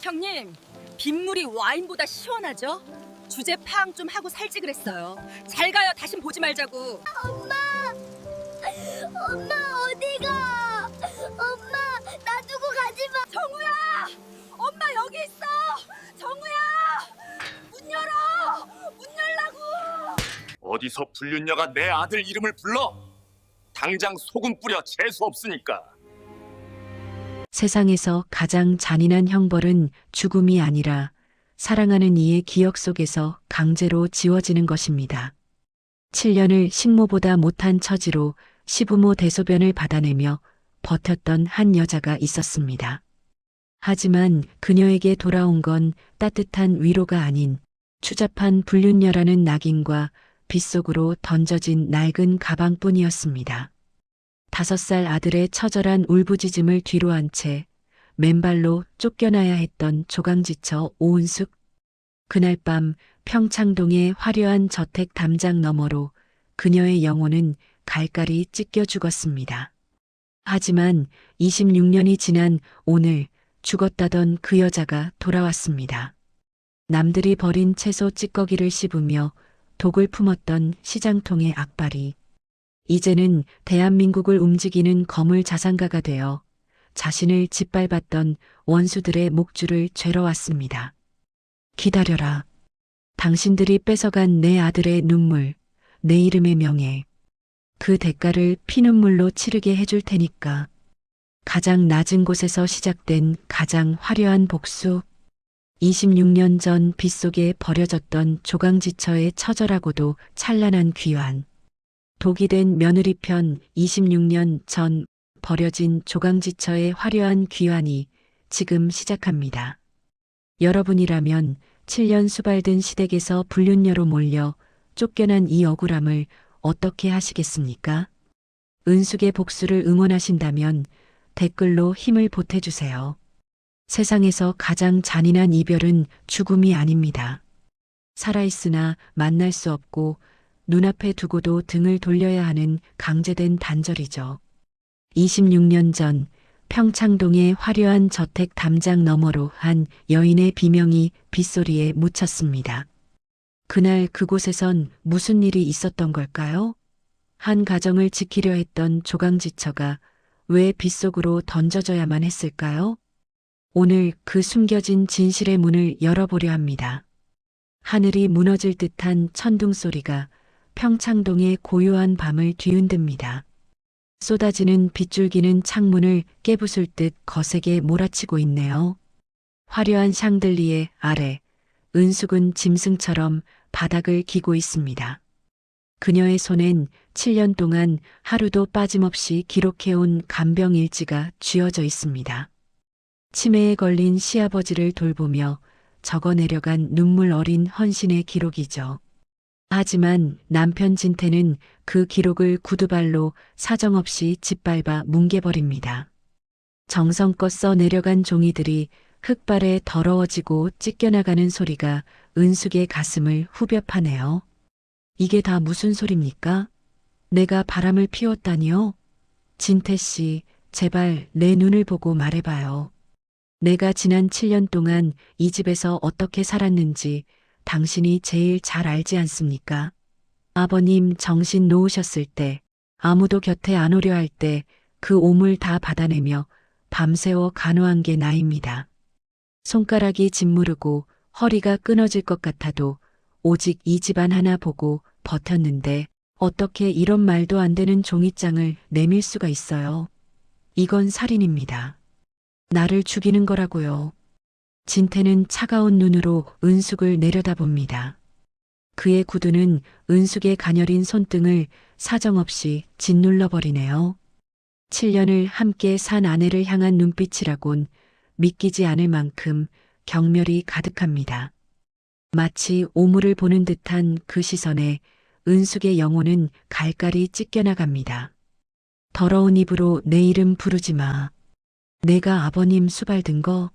형님, 빗물이 와인보다 시원하죠? 주제 파악 좀 하고 살지 그랬어요. 잘 가요. 다신 보지 말자고. 엄마 어디가? 엄마 나 두고 가지 마. 정우야! 엄마 여기 있어! 정우야! 문 열어! 문 열라고! 어디서 불륜녀가 내 아들 이름을 불러? 당장 소금 뿌려 재수 없으니까. 세상에서 가장 잔인한 형벌은 죽음이 아니라 사랑하는 이의 기억 속에서 강제로 지워지는 것입니다. 7년을 식모보다 못한 처지로 시부모 대소변을 받아내며 버텼던 한 여자가 있었습니다. 하지만 그녀에게 돌아온 건 따뜻한 위로가 아닌 추잡한 불륜녀라는 낙인과 빗속으로 던져진 낡은 가방뿐이었습니다. 5살 아들의 처절한 울부짖음을 뒤로한 채 맨발로 쫓겨나야 했던 조강지처 오은숙. 그날 밤 평창동의 화려한 저택 담장 너머로 그녀의 영혼은 갈갈이 찢겨 죽었습니다. 하지만 26년이 지난 오늘 죽었다던 그 여자가 돌아왔습니다. 남들이 버린 채소 찌꺼기를 씹으며 독을 품었던 시장통의 악발이 이제는 대한민국을 움직이는 거물 자산가가 되어 자신을 짓밟았던 원수들의 목줄을 죄러 왔습니다. 기다려라. 당신들이 뺏어간 내 아들의 눈물, 내 이름의 명예. 그 대가를 피눈물로 치르게 해줄 테니까. 가장 낮은 곳에서 시작된 가장 화려한 복수. 26년 전 빗속에 버려졌던 조강지처의 처절하고도 찬란한 귀환. 독이 된 며느리 편 26년 전 버려진 조강지처의 화려한 귀환이 지금 시작합니다. 여러분이라면 7년 수발된 시댁에서 불륜녀로 몰려 쫓겨난 이 억울함을 어떻게 하시겠습니까? 은숙의 복수를 응원하신다면 댓글로 힘을 보태주세요. 세상에서 가장 잔인한 이별은 죽음이 아닙니다. 살아있으나 만날 수 없고 눈앞에 두고도 등을 돌려야 하는 강제된 단절이죠. 26년 전 평창동의 화려한 저택 담장 너머로 한 여인의 비명이 빗소리에 묻혔습니다. 그날 그곳에선 무슨 일이 있었던 걸까요? 한 가정을 지키려 했던 조강지처가 왜 빗속으로 던져져야만 했을까요? 오늘 그 숨겨진 진실의 문을 열어보려 합니다. 하늘이 무너질 듯한 천둥 소리가 평창동의 고요한 밤을 뒤흔듭니다. 쏟아지는 빗줄기는 창문을 깨부술 듯 거세게 몰아치고 있네요. 화려한 샹들리에 아래 은숙은 짐승처럼 바닥을 기고 있습니다. 그녀의 손엔 7년 동안 하루도 빠짐없이 기록해온 간병 일지가 쥐어져 있습니다. 치매에 걸린 시아버지를 돌보며 적어내려간 눈물 어린 헌신의 기록이죠. 하지만 남편 진태는 그 기록을 구두발로 사정없이 짓밟아 뭉개버립니다. 정성껏 써내려간 종이들이 흙발에 더러워지고 찢겨나가는 소리가 은숙의 가슴을 후벼 파네요. 이게 다 무슨 소립니까? 내가 바람을 피웠다니요? 진태 씨, 제발 내 눈을 보고 말해봐요. 내가 지난 7년 동안 이 집에서 어떻게 살았는지 당신이 제일 잘 알지 않습니까? 아버님 정신 놓으셨을 때, 아무도 곁에 안 오려 할 때 그 오물 다 받아내며 밤새워 간호한 게 나입니다. 손가락이 짓무르고 허리가 끊어질 것 같아도 오직 이 집안 하나 보고 버텼는데 어떻게 이런 말도 안 되는 종이장을 내밀 수가 있어요? 이건 살인입니다. 나를 죽이는 거라고요. 진태는 차가운 눈으로 은숙을 내려다봅니다. 그의 구두는 은숙의 가녀린 손등을 사정없이 짓눌러버리네요. 7년을 함께 산 아내를 향한 눈빛이라곤 믿기지 않을 만큼 경멸이 가득합니다. 마치 오물을 보는 듯한 그 시선에 은숙의 영혼은 갈갈이 찢겨나갑니다. 더러운 입으로 내 이름 부르지 마. 내가 아버님 수발든 거,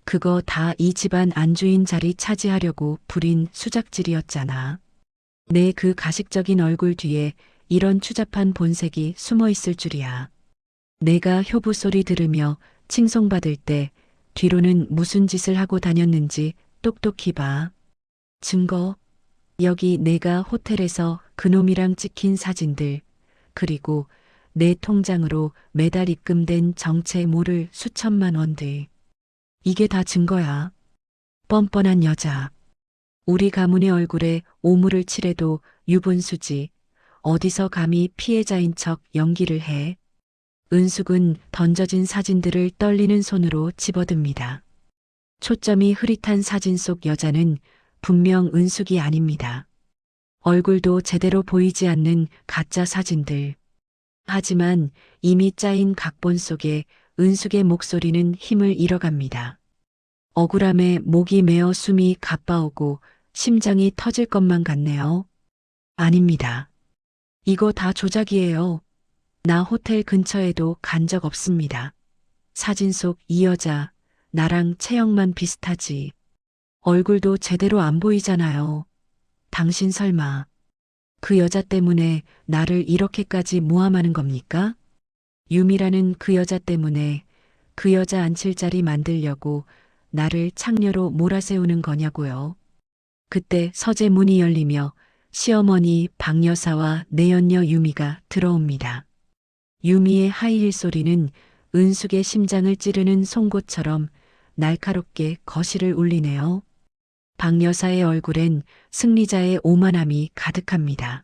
그거 다 이 집안 안주인 자리 차지하려고 부린 수작질이었잖아. 내 그 가식적인 얼굴 뒤에 이런 추잡한 본색이 숨어 있을 줄이야. 내가 효부 소리 들으며 칭송받을 때 뒤로는 무슨 짓을 하고 다녔는지 똑똑히 봐. 증거. 여기 내가 호텔에서 그놈이랑 찍힌 사진들, 그리고 내 통장으로 매달 입금된 정체 모를 수천만 원들. 이게 다 증거야. 뻔뻔한 여자. 우리 가문의 얼굴에 오물을 칠해도 유분수지. 어디서 감히 피해자인 척 연기를 해. 은숙은 던져진 사진들을 떨리는 손으로 집어듭니다. 초점이 흐릿한 사진 속 여자는 분명 은숙이 아닙니다. 얼굴도 제대로 보이지 않는 가짜 사진들. 하지만 이미 짜인 각본 속에 은숙의 목소리는 힘을 잃어갑니다. 억울함에 목이 메어 숨이 가빠오고 심장이 터질 것만 같네요. 아닙니다. 이거 다 조작이에요. 나 호텔 근처에도 간 적 없습니다. 사진 속 이 여자, 나랑 체형만 비슷하지. 얼굴도 제대로 안 보이잖아요. 당신 설마 그 여자 때문에 나를 이렇게까지 모함하는 겁니까? 유미라는 그 여자 때문에 그 여자 앉힐 자리 만들려고 나를 창녀로 몰아세우는 거냐고요. 그때 서재 문이 열리며 시어머니 박 여사와 내연녀 유미가 들어옵니다. 유미의 하이힐 소리는 은숙의 심장을 찌르는 송곳처럼 날카롭게 거실을 울리네요. 박 여사의 얼굴엔 승리자의 오만함이 가득합니다.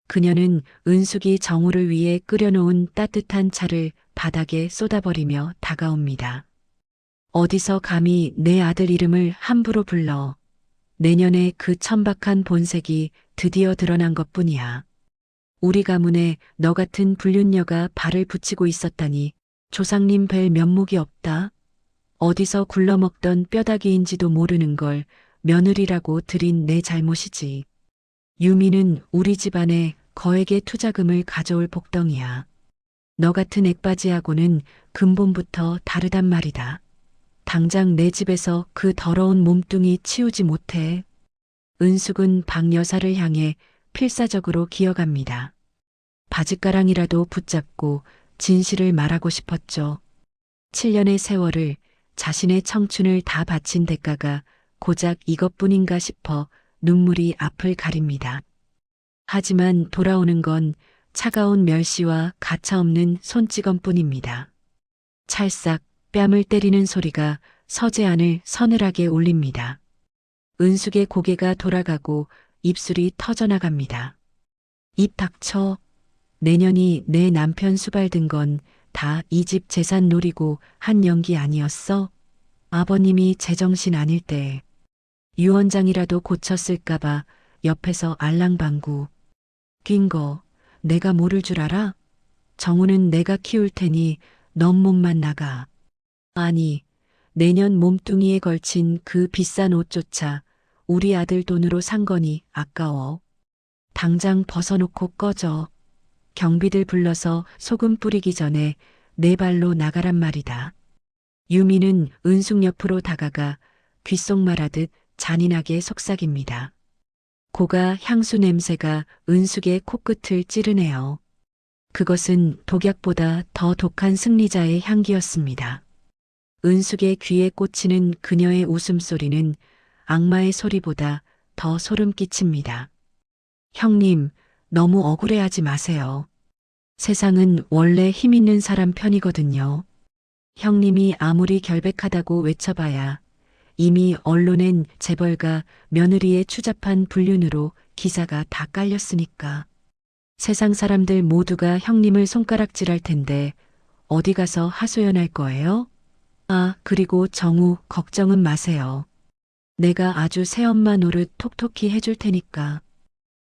그녀는 은숙이 정우를 위해 끓여놓은 따뜻한 차를 바닥에 쏟아버리며 다가옵니다. 어디서 감히 내 아들 이름을 함부로 불러. 내년에 그 천박한 본색이 드디어 드러난 것뿐이야. 우리 가문에 너 같은 불륜녀가 발을 붙이고 있었다니 조상님 뵐 면목이 없다. 어디서 굴러먹던 뼈다귀인지도 모르는 걸 며느리라고 들인 내 잘못이지. 유미는 우리 집안에 거액의 투자금을 가져올 복덩이야. 너 같은 액바지하고는 근본부터 다르단 말이다. 당장 내 집에서 그 더러운 몸뚱이 치우지 못해. 은숙은 박 여사를 향해 필사적으로 기어갑니다. 바짓가랑이라도 붙잡고 진실을 말하고 싶었죠. 7년의 세월을 자신의 청춘을 다 바친 대가가 고작 이것뿐인가 싶어 눈물이 앞을 가립니다. 하지만 돌아오는 건 차가운 멸시와 가차없는 손찌검뿐입니다. 찰싹 뺨을 때리는 소리가 서재 안을 서늘하게 울립니다. 은숙의 고개가 돌아가고 입술이 터져나갑니다. 입 닥쳐. 내년이 내 남편 수발든 건 다 이 집 재산 노리고 한 연기 아니었어? 아버님이 제정신 아닐 때 유언장이라도 고쳤을까봐 옆에서 알랑방구. 낀 거 내가 모를 줄 알아? 정우는 내가 키울 테니 넌 몸만 나가. 아니, 내년 몸뚱이에 걸친 그 비싼 옷조차 우리 아들 돈으로 산 거니 아까워. 당장 벗어놓고 꺼져. 경비들 불러서 소금 뿌리기 전에 내 발로 나가란 말이다. 유미는 은숙 옆으로 다가가 귓속말하듯 잔인하게 속삭입니다. 고가 향수 냄새가 은숙의 코끝을 찌르네요. 그것은 독약보다 더 독한 승리자의 향기였습니다. 은숙의 귀에 꽂히는 그녀의 웃음소리는 악마의 소리보다 더 소름 끼칩니다. 형님, 너무 억울해하지 마세요. 세상은 원래 힘 있는 사람 편이거든요. 형님이 아무리 결백하다고 외쳐봐야 이미 언론엔 재벌가 며느리의 추잡한 불륜으로 기사가 다 깔렸으니까. 세상 사람들 모두가 형님을 손가락질할 텐데 어디 가서 하소연할 거예요? 아, 그리고 정우 걱정은 마세요. 내가 아주 새엄마 노릇 톡톡히 해줄 테니까.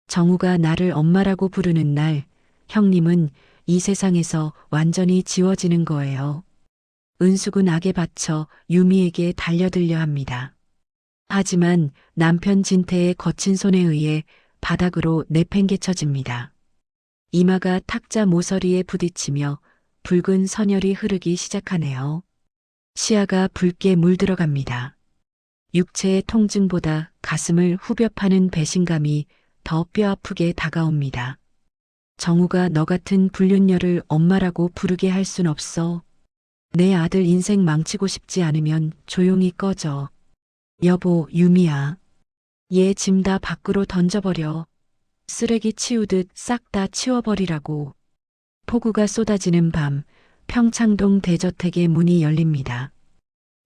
정우가 나를 엄마라고 부르는 날 형님은 이 세상에서 완전히 지워지는 거예요. 은숙은 악에 받쳐 유미에게 달려들려 합니다. 하지만 남편 진태의 거친 손에 의해 바닥으로 내팽개쳐집니다. 이마가 탁자 모서리에 부딪히며 붉은 선혈이 흐르기 시작하네요. 시야가 붉게 물들어갑니다. 육체의 통증보다 가슴을 후벼 파는 배신감이 더 뼈아프게 다가옵니다. 정우가 너 같은 불륜녀를 엄마라고 부르게 할 순 없어. 내 아들 인생 망치고 싶지 않으면 조용히 꺼져. 여보, 유미야. 얘 짐 다 밖으로 던져버려. 쓰레기 치우듯 싹 다 치워버리라고. 폭우가 쏟아지는 밤, 평창동 대저택의 문이 열립니다.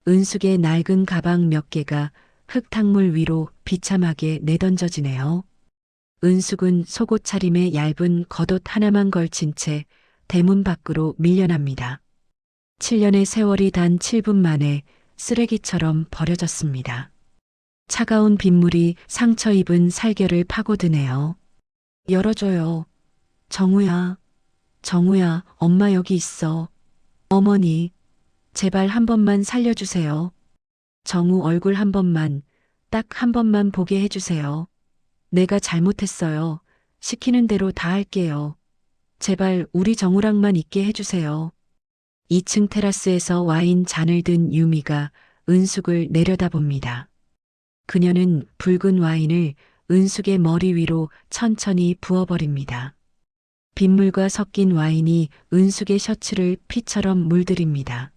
은숙의 낡은 가방 몇 개가 흙탕물 위로 비참하게 내던져지네요. 은숙은 속옷 차림에 얇은 겉옷 하나만 걸친 채 대문 밖으로 밀려납니다. 7년의 세월이 단 7분 만에 쓰레기처럼 버려졌습니다. 차가운 빗물이 상처 입은 살결을 파고드네요. 열어줘요. 정우야, 정우야, 엄마 여기 있어. 어머니, 제발 한 번만 살려주세요. 정우 얼굴 한 번만, 딱 한 번만 보게 해주세요. 내가 잘못했어요. 시키는 대로 다 할게요. 제발 우리 정우랑만 있게 해주세요. 2층 테라스에서 와인 잔을 든 유미가 은숙을 내려다봅니다. 그녀는 붉은 와인을 은숙의 머리 위로 천천히 부어버립니다. 빗물과 섞인 와인이 은숙의 셔츠를 피처럼 물들입니다.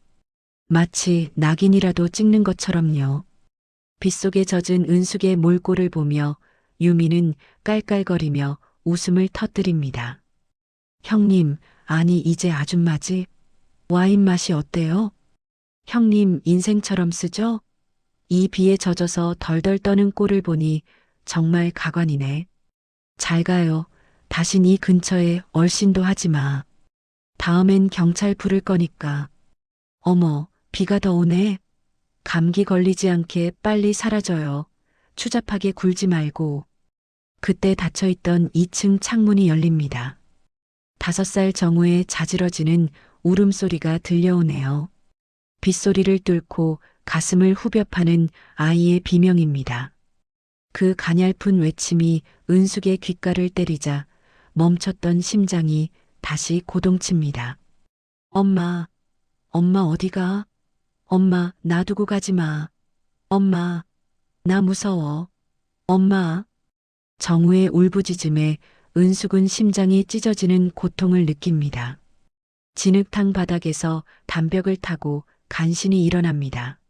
마치 낙인이라도 찍는 것처럼요. 빗속에 젖은 은숙의 몰골을 보며 유미는 깔깔거리며 웃음을 터뜨립니다. 형님, 아니 이제 아줌마지? 와인 맛이 어때요? 형님 인생처럼 쓰죠? 이 비에 젖어서 덜덜 떠는 꼴을 보니 정말 가관이네. 잘 가요. 다신 이 근처에 얼씬도 하지 마. 다음엔 경찰 부를 거니까. 어머, 비가 더 오네. 감기 걸리지 않게 빨리 사라져요. 추잡하게 굴지 말고. 그때 닫혀있던 2층 창문이 열립니다. 5살 정우의 자지러지는 울음소리가 들려오네요. 빗소리를 뚫고 가슴을 후벼 파는 아이의 비명입니다. 그 가냘픈 외침이 은숙의 귓가를 때리자 멈췄던 심장이 다시 고동칩니다. 엄마, 엄마 어디가? 엄마, 놔두고 가지 마. 엄마, 나 무서워. 엄마. 정우의 울부짖음에 은숙은 심장이 찢어지는 고통을 느낍니다. 진흙탕 바닥에서 담벽을 타고 간신히 일어납니다.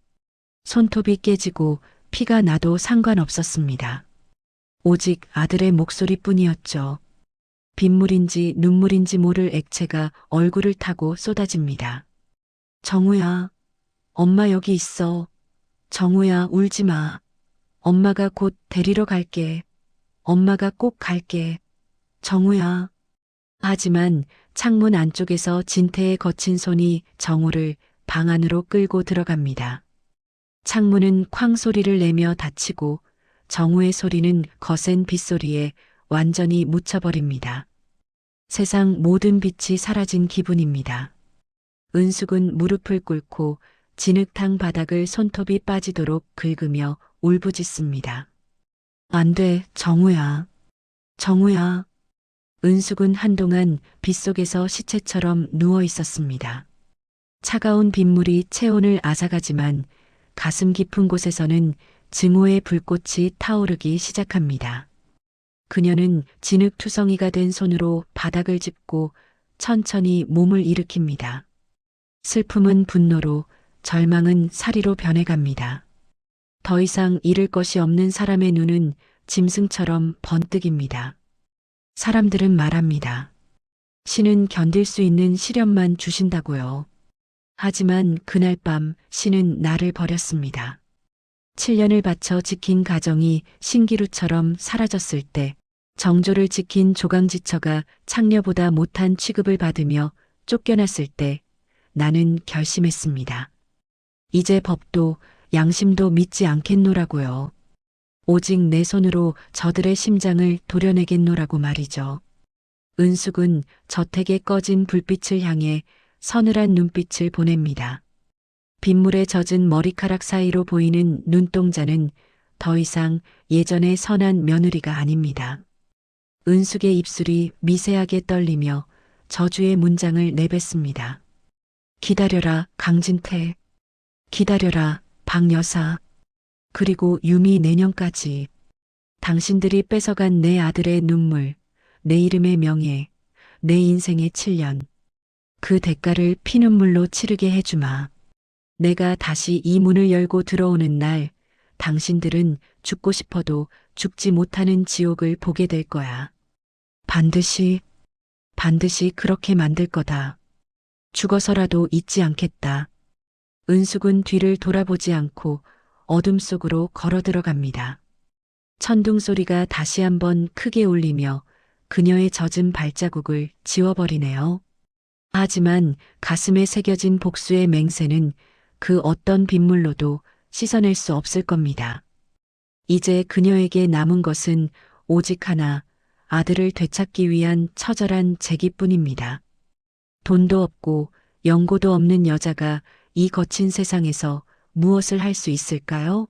손톱이 깨지고 피가 나도 상관없었습니다. 오직 아들의 목소리뿐이었죠. 빗물인지 눈물인지 모를 액체가 얼굴을 타고 쏟아집니다. 정우야, 엄마 여기 있어. 정우야, 울지 마. 엄마가 곧 데리러 갈게. 엄마가 꼭 갈게. 정우야. 하지만 창문 안쪽에서 진태의 거친 손이 정우를 방 안으로 끌고 들어갑니다. 창문은 쾅 소리를 내며 닫히고 정우의 소리는 거센 빗소리에 완전히 묻혀버립니다. 세상 모든 빛이 사라진 기분입니다. 은숙은 무릎을 꿇고 진흙탕 바닥을 손톱이 빠지도록 긁으며 울부짖습니다. 안 돼, 정우야. 정우야. 은숙은 한동안 빗속에서 시체처럼 누워 있었습니다. 차가운 빗물이 체온을 앗아가지만 가슴 깊은 곳에서는 증오의 불꽃이 타오르기 시작합니다. 그녀는 진흙투성이가 된 손으로 바닥을 짚고 천천히 몸을 일으킵니다. 슬픔은 분노로, 절망은 사리로 변해갑니다. 더 이상 잃을 것이 없는 사람의 눈은 짐승처럼 번뜩입니다. 사람들은 말합니다. 신은 견딜 수 있는 시련만 주신다고요. 하지만 그날 밤 신은 나를 버렸습니다. 7년을 바쳐 지킨 가정이 신기루처럼 사라졌을 때 정조를 지킨 조강지처가 창녀보다 못한 취급을 받으며 쫓겨났을 때 나는 결심했습니다. 이제 법도 양심도 믿지 않겠노라고요. 오직 내 손으로 저들의 심장을 도려내겠노라고 말이죠. 은숙은 저택의 꺼진 불빛을 향해 서늘한 눈빛을 보냅니다. 빗물에 젖은 머리카락 사이로 보이는 눈동자는 더 이상 예전의 선한 며느리가 아닙니다. 은숙의 입술이 미세하게 떨리며 저주의 문장을 내뱉습니다. 기다려라, 강진태. 기다려라, 박여사. 그리고 유미 내년까지. 당신들이 뺏어간 내 아들의 눈물, 내 이름의 명예, 내 인생의 7년. 그 대가를 피눈물로 치르게 해주마. 내가 다시 이 문을 열고 들어오는 날 당신들은 죽고 싶어도 죽지 못하는 지옥을 보게 될 거야. 반드시 그렇게 만들 거다. 죽어서라도 잊지 않겠다. 은숙은 뒤를 돌아보지 않고 어둠 속으로 걸어 들어갑니다. 천둥 소리가 다시 한번 크게 울리며 그녀의 젖은 발자국을 지워버리네요. 하지만 가슴에 새겨진 복수의 맹세는 그 어떤 빗물로도 씻어낼 수 없을 겁니다. 이제 그녀에게 남은 것은 오직 하나, 아들을 되찾기 위한 처절한 재기뿐입니다. 돈도 없고 연고도 없는 여자가 이 거친 세상에서 무엇을 할 수 있을까요?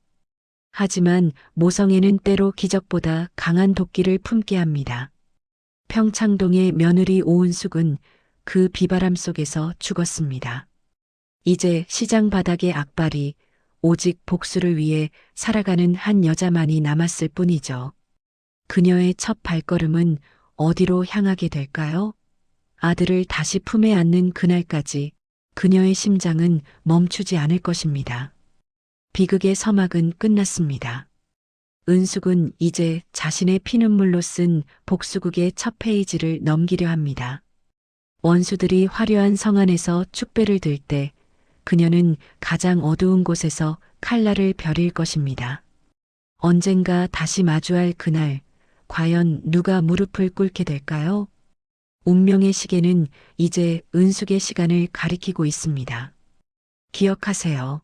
하지만 모성애는 때로 기적보다 강한 도끼를 품게 합니다. 평창동의 며느리 오은숙은 그 비바람 속에서 죽었습니다. 이제 시장 바닥의 악발이 오직 복수를 위해 살아가는 한 여자만이 남았을 뿐이죠. 그녀의 첫 발걸음은 어디로 향하게 될까요? 아들을 다시 품에 안는 그날까지 그녀의 심장은 멈추지 않을 것입니다. 비극의 서막은 끝났습니다. 은숙은 이제 자신의 피눈물로 쓴 복수극의 첫 페이지를 넘기려 합니다. 원수들이 화려한 성 안에서 축배를 들 때 그녀는 가장 어두운 곳에서 칼날을 벼릴 것입니다. 언젠가 다시 마주할 그날, 과연 누가 무릎을 꿇게 될까요? 운명의 시계는 이제 은숙의 시간을 가리키고 있습니다. 기억하세요.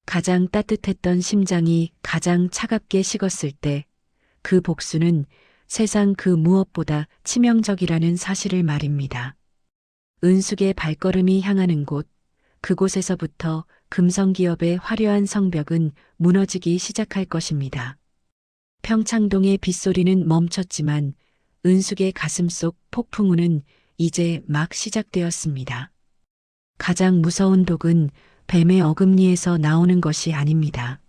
가장 따뜻했던 심장이 가장 차갑게 식었을 때 그 복수는 세상 그 무엇보다 치명적이라는 사실을 말입니다. 은숙의 발걸음이 향하는 곳, 그곳에서부터 금성기업의 화려한 성벽은 무너지기 시작할 것입니다. 평창동의 빗소리는 멈췄지만 은숙의 가슴 속 폭풍우는 이제 막 시작되었습니다. 가장 무서운 독은 뱀의 어금니에서 나오는 것이 아닙니다.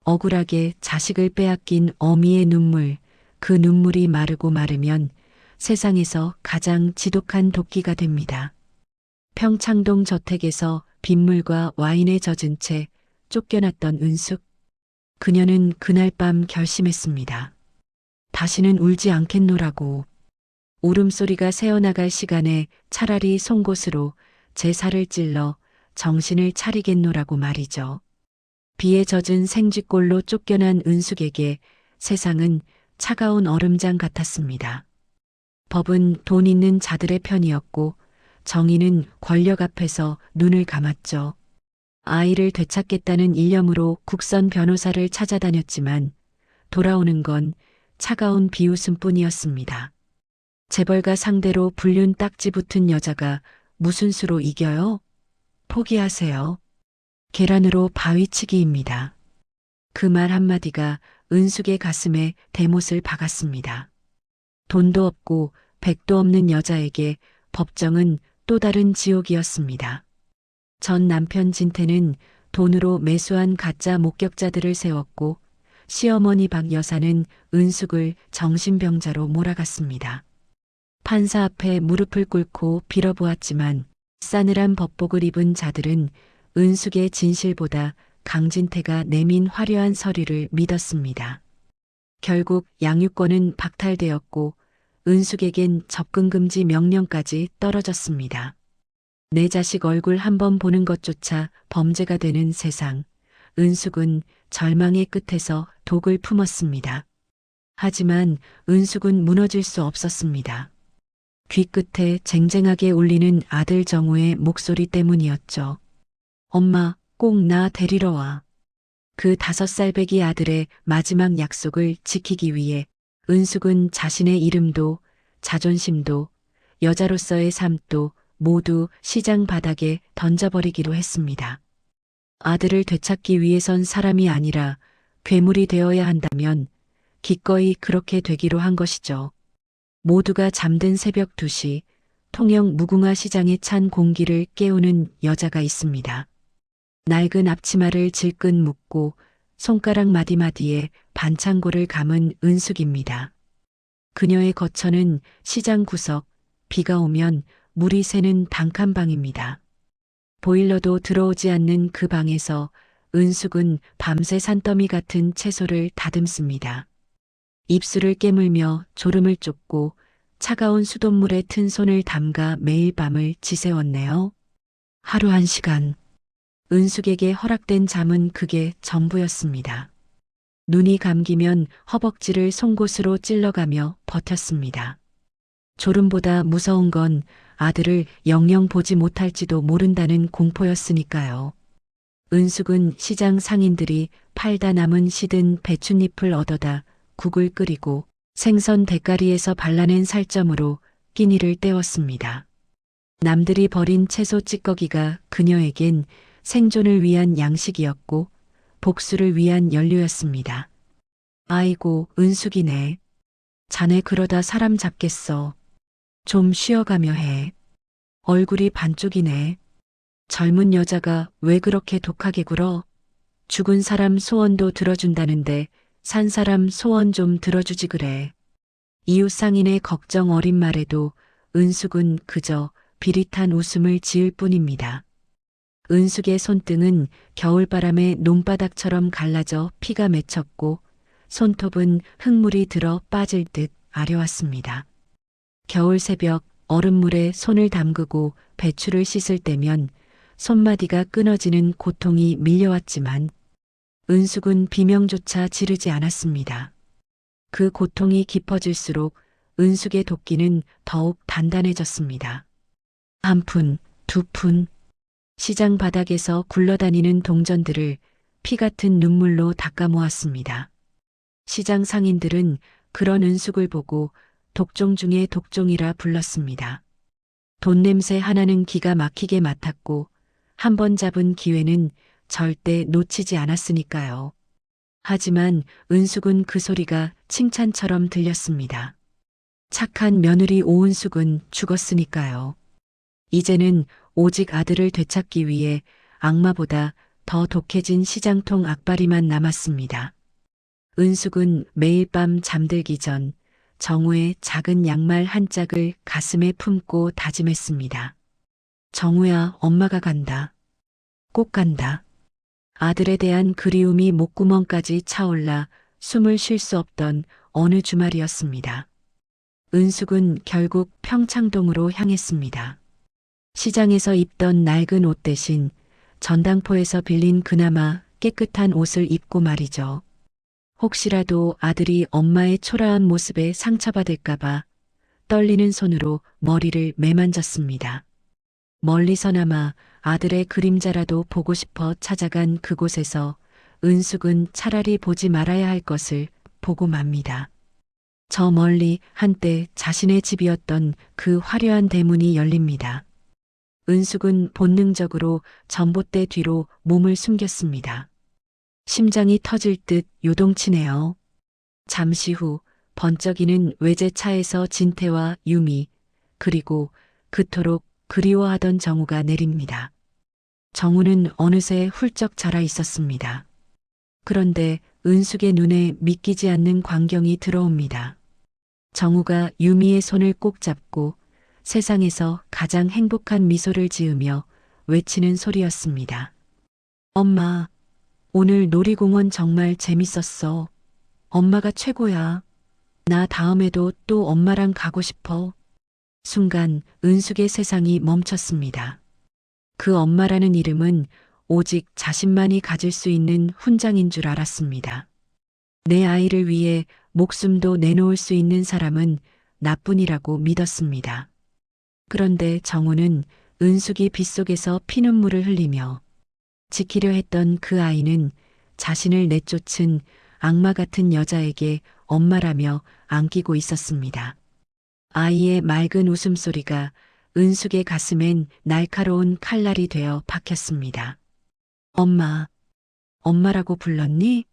억울하게 자식을 빼앗긴 어미의 눈물, 그 눈물이 마르고 마르면 세상에서 가장 지독한 도끼가 됩니다. 평창동 저택에서 빗물과 와인에 젖은 채 쫓겨났던 은숙. 그녀는 그날 밤 결심했습니다. 다시는 울지 않겠노라고. 울음소리가 새어나갈 시간에 차라리 송곳으로 제 살을 찔러 정신을 차리겠노라고 말이죠. 비에 젖은 생쥐골로 쫓겨난 은숙에게 세상은 차가운 얼음장 같았습니다. 법은 돈 있는 자들의 편이었고 정의는 권력 앞에서 눈을 감았죠. 아이를 되찾겠다는 일념으로 국선 변호사를 찾아다녔지만 돌아오는 건 차가운 비웃음뿐이었습니다. 재벌가 상대로 불륜 딱지 붙은 여자가 무슨 수로 이겨요? 포기하세요. 계란으로 바위치기입니다. 그 말 한마디가 은숙의 가슴에 대못을 박았습니다. 돈도 없고 백도 없는 여자에게 법정은 또 다른 지옥이었습니다. 전 남편 진태는 돈으로 매수한 가짜 목격자들을 세웠고 시어머니 박 여사는 은숙을 정신병자로 몰아갔습니다. 판사 앞에 무릎을 꿇고 빌어보았지만 싸늘한 법복을 입은 자들은 은숙의 진실보다 강진태가 내민 화려한 서류를 믿었습니다. 결국 양육권은 박탈되었고 은숙에겐 접근금지 명령까지 떨어졌습니다. 내 자식 얼굴 한번 보는 것조차 범죄가 되는 세상. 은숙은 절망의 끝에서 독을 품었습니다. 하지만 은숙은 무너질 수 없었습니다. 귀끝에 쟁쟁하게 울리는 아들 정우의 목소리 때문이었죠. 엄마, 꼭 나 데리러 와. 그 5살배기 아들의 마지막 약속을 지키기 위해 은숙은 자신의 이름도 자존심도 여자로서의 삶도 모두 시장 바닥에 던져버리기로 했습니다. 아들을 되찾기 위해선 사람이 아니라 괴물이 되어야 한다면 기꺼이 그렇게 되기로 한 것이죠. 모두가 잠든 새벽 2시 통영 무궁화 시장에 찬 공기를 깨우는 여자가 있습니다. 낡은 앞치마를 질끈 묶고 손가락 마디마디에 반창고를 감은 은숙입니다. 그녀의 거처는 시장 구석, 비가 오면 물이 새는 단칸방입니다. 보일러도 들어오지 않는 그 방에서 은숙은 밤새 산더미 같은 채소를 다듬습니다. 입술을 깨물며 졸음을 쫓고 차가운 수돗물에 튼 손을 담가 매일 밤을 지새웠네요. 하루 1시간. 은숙에게 허락된 잠은 그게 전부였습니다. 눈이 감기면 허벅지를 송곳으로 찔러가며 버텼습니다. 졸음보다 무서운 건 아들을 영영 보지 못할지도 모른다는 공포였으니까요. 은숙은 시장 상인들이 팔다 남은 시든 배춧잎을 얻어다 국을 끓이고 생선 대가리에서 발라낸 살점으로 끼니를 때웠습니다. 남들이 버린 채소 찌꺼기가 그녀에겐 생존을 위한 양식이었고 복수를 위한 연료였습니다. 아이고, 은숙이네. 자네 그러다 사람 잡겠어. 좀 쉬어가며 해. 얼굴이 반쪽이네. 젊은 여자가 왜 그렇게 독하게 굴어? 죽은 사람 소원도 들어준다는데 산 사람 소원 좀 들어주지 그래. 이웃 상인의 걱정 어린 말에도 은숙은 그저 비릿한 웃음을 지을 뿐입니다. 은숙의 손등은 겨울바람에 논바닥처럼 갈라져 피가 맺혔고 손톱은 흙물이 들어 빠질 듯 아려왔습니다. 겨울 새벽 얼음물에 손을 담그고 배추를 씻을 때면 손마디가 끊어지는 고통이 밀려왔지만 은숙은 비명조차 지르지 않았습니다. 그 고통이 깊어질수록 은숙의 도끼는 더욱 단단해졌습니다. 1푼, 2푼. 시장 바닥에서 굴러다니는 동전들을 피 같은 눈물로 닦아 모았습니다. 시장 상인들은 그런 은숙을 보고 독종 중에 독종이라 불렀습니다. 돈 냄새 하나는 기가 막히게 맡았고 한 번 잡은 기회는 절대 놓치지 않았으니까요. 하지만 은숙은 그 소리가 칭찬처럼 들렸습니다. 착한 며느리 오은숙은 죽었으니까요. 이제는 오직 아들을 되찾기 위해 악마보다 더 독해진 시장통 악바리만 남았습니다. 은숙은 매일 밤 잠들기 전 정우의 작은 양말 한 짝을 가슴에 품고 다짐했습니다. 정우야, 엄마가 간다. 꼭 간다. 아들에 대한 그리움이 목구멍까지 차올라 숨을 쉴 수 없던 어느 주말이었습니다. 은숙은 결국 평창동으로 향했습니다. 시장에서 입던 낡은 옷 대신 전당포에서 빌린 그나마 깨끗한 옷을 입고 말이죠. 혹시라도 아들이 엄마의 초라한 모습에 상처받을까봐 떨리는 손으로 머리를 매만졌습니다. 멀리서나마 아들의 그림자라도 보고 싶어 찾아간 그곳에서 은숙은 차라리 보지 말아야 할 것을 보고 맙니다. 저 멀리 한때 자신의 집이었던 그 화려한 대문이 열립니다. 은숙은 본능적으로 전봇대 뒤로 몸을 숨겼습니다. 심장이 터질 듯 요동치네요. 잠시 후 번쩍이는 외제차에서 진태와 유미 그리고 그토록 그리워하던 정우가 내립니다. 정우는 어느새 훌쩍 자라 있었습니다. 그런데 은숙의 눈에 믿기지 않는 광경이 들어옵니다. 정우가 유미의 손을 꼭 잡고 세상에서 가장 행복한 미소를 지으며 외치는 소리였습니다. 엄마, 오늘 놀이공원 정말 재밌었어. 엄마가 최고야. 나 다음에도 또 엄마랑 가고 싶어. 순간 은숙의 세상이 멈췄습니다. 그 엄마라는 이름은 오직 자신만이 가질 수 있는 훈장인 줄 알았습니다. 내 아이를 위해 목숨도 내놓을 수 있는 사람은 나뿐이라고 믿었습니다. 그런데 정우는 은숙이 빗속에서 피눈물을 흘리며 지키려 했던 그 아이는 자신을 내쫓은 악마 같은 여자에게 엄마라며 안기고 있었습니다. 아이의 맑은 웃음소리가 은숙의 가슴엔 날카로운 칼날이 되어 박혔습니다. 엄마, 엄마라고 불렀니?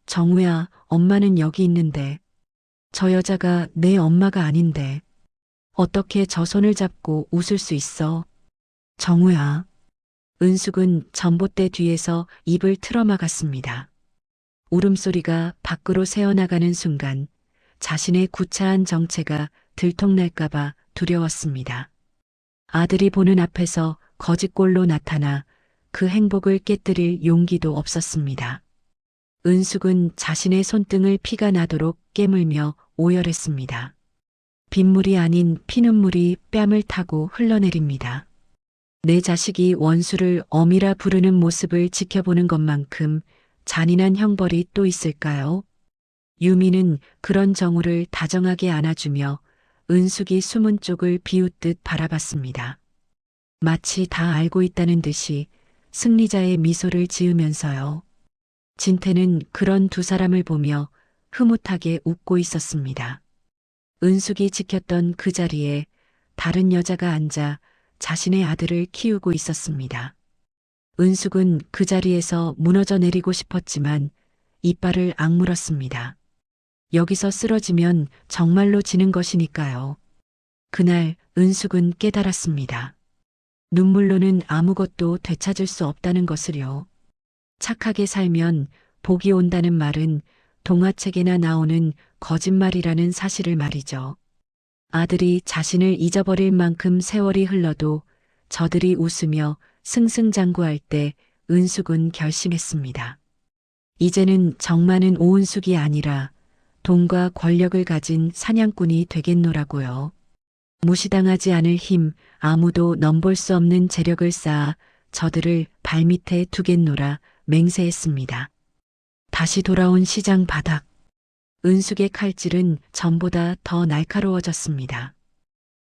정우야, 엄마는 여기 있는데. 저 여자가 내 엄마가 아닌데. 어떻게 저 손을 잡고 웃을 수 있어? 정우야. 은숙은 전봇대 뒤에서 입을 틀어막았습니다. 울음소리가 밖으로 새어나가는 순간 자신의 구차한 정체가 들통날까봐 두려웠습니다. 아들이 보는 앞에서 거짓골로 나타나 그 행복을 깨뜨릴 용기도 없었습니다. 은숙은 자신의 손등을 피가 나도록 깨물며 오열했습니다. 빗물이 아닌 피눈물이 뺨을 타고 흘러내립니다. 내 자식이 원수를 어미라 부르는 모습을 지켜보는 것만큼 잔인한 형벌이 또 있을까요? 유미는 그런 정우를 다정하게 안아주며 은숙이 숨은 쪽을 비웃듯 바라봤습니다. 마치 다 알고 있다는 듯이 승리자의 미소를 지으면서요. 진태는 그런 두 사람을 보며 흐뭇하게 웃고 있었습니다. 은숙이 지켰던 그 자리에 다른 여자가 앉아 자신의 아들을 키우고 있었습니다. 은숙은 그 자리에서 무너져 내리고 싶었지만 이빨을 악물었습니다. 여기서 쓰러지면 정말로 지는 것이니까요. 그날 은숙은 깨달았습니다. 눈물로는 아무것도 되찾을 수 없다는 것을요. 착하게 살면 복이 온다는 말은 동화책에나 나오는 거짓말이라는 사실을 말이죠. 아들이 자신을 잊어버릴 만큼 세월이 흘러도 저들이 웃으며 승승장구할 때 은숙은 결심했습니다. 이제는 정많은 오은숙이 아니라 돈과 권력을 가진 사냥꾼이 되겠노라고요. 무시당하지 않을 힘, 아무도 넘볼 수 없는 재력을 쌓아 저들을 발밑에 두겠노라 맹세했습니다. 다시 돌아온 시장 바닥. 은숙의 칼질은 전보다 더 날카로워졌습니다.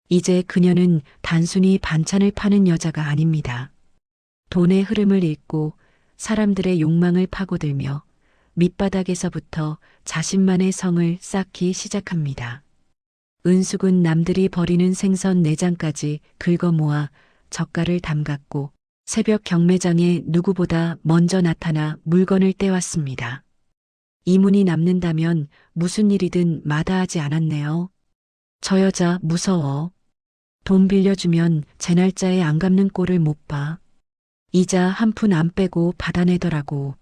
이제 그녀는 단순히 반찬을 파는 여자가 아닙니다. 돈의 흐름을 읽고 사람들의 욕망을 파고들며 밑바닥에서부터 자신만의 성을 쌓기 시작합니다. 은숙은 남들이 버리는 생선 내장까지 긁어모아 젓갈을 담갔고 새벽 경매장에 누구보다 먼저 나타나 물건을 떼왔습니다. 이문이 남는다면 무슨 일이든 마다하지 않았네요. 저 여자 무서워. 돈 빌려주면 제 날짜에 안 갚는 꼴을 못 봐. 이자 한 푼 안 빼고 받아내더라고.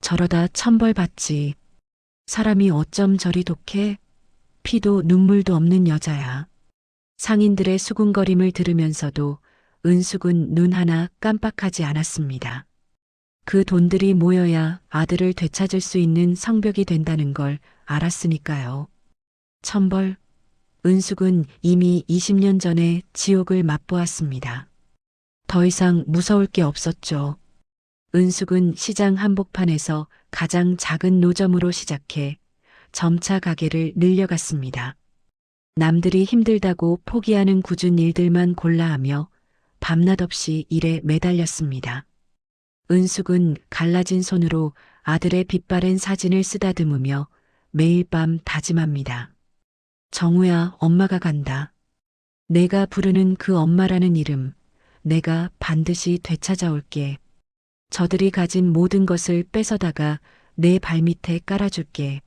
저러다 천벌 받지. 사람이 어쩜 저리 독해? 피도 눈물도 없는 여자야. 상인들의 수군거림을 들으면서도 은숙은 눈 하나 깜빡하지 않았습니다. 그 돈들이 모여야 아들을 되찾을 수 있는 성벽이 된다는 걸 알았으니까요. 천벌. 은숙은 이미 20년 전에 지옥을 맛보았습니다. 더 이상 무서울 게 없었죠. 은숙은 시장 한복판에서 가장 작은 노점으로 시작해 점차 가게를 늘려갔습니다. 남들이 힘들다고 포기하는 굳은 일들만 골라하며 밤낮 없이 일에 매달렸습니다. 은숙은 갈라진 손으로 아들의 빛바랜 사진을 쓰다듬으며 매일 밤 다짐합니다. 정우야, 엄마가 간다. 내가 부르는 그 엄마라는 이름, 내가 반드시 되찾아올게. 저들이 가진 모든 것을 뺏어다가 내 발밑에 깔아줄게.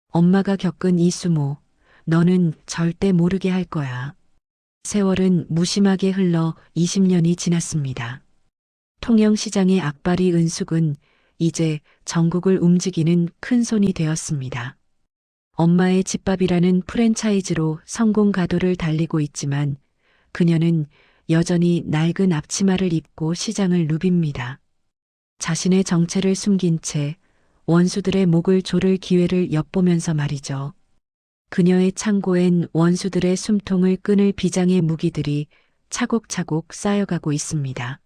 엄마가 겪은 이 수모, 너는 절대 모르게 할 거야. 세월은 무심하게 흘러 20년이 지났습니다. 통영시장의 악바리 은숙은 이제 전국을 움직이는 큰 손이 되었습니다. 엄마의 집밥이라는 프랜차이즈로 성공 가도를 달리고 있지만 그녀는 여전히 낡은 앞치마를 입고 시장을 누빕니다. 자신의 정체를 숨긴 채 원수들의 목을 조를 기회를 엿보면서 말이죠. 그녀의 창고엔 원수들의 숨통을 끊을 비장의 무기들이 차곡차곡 쌓여가고 있습니다.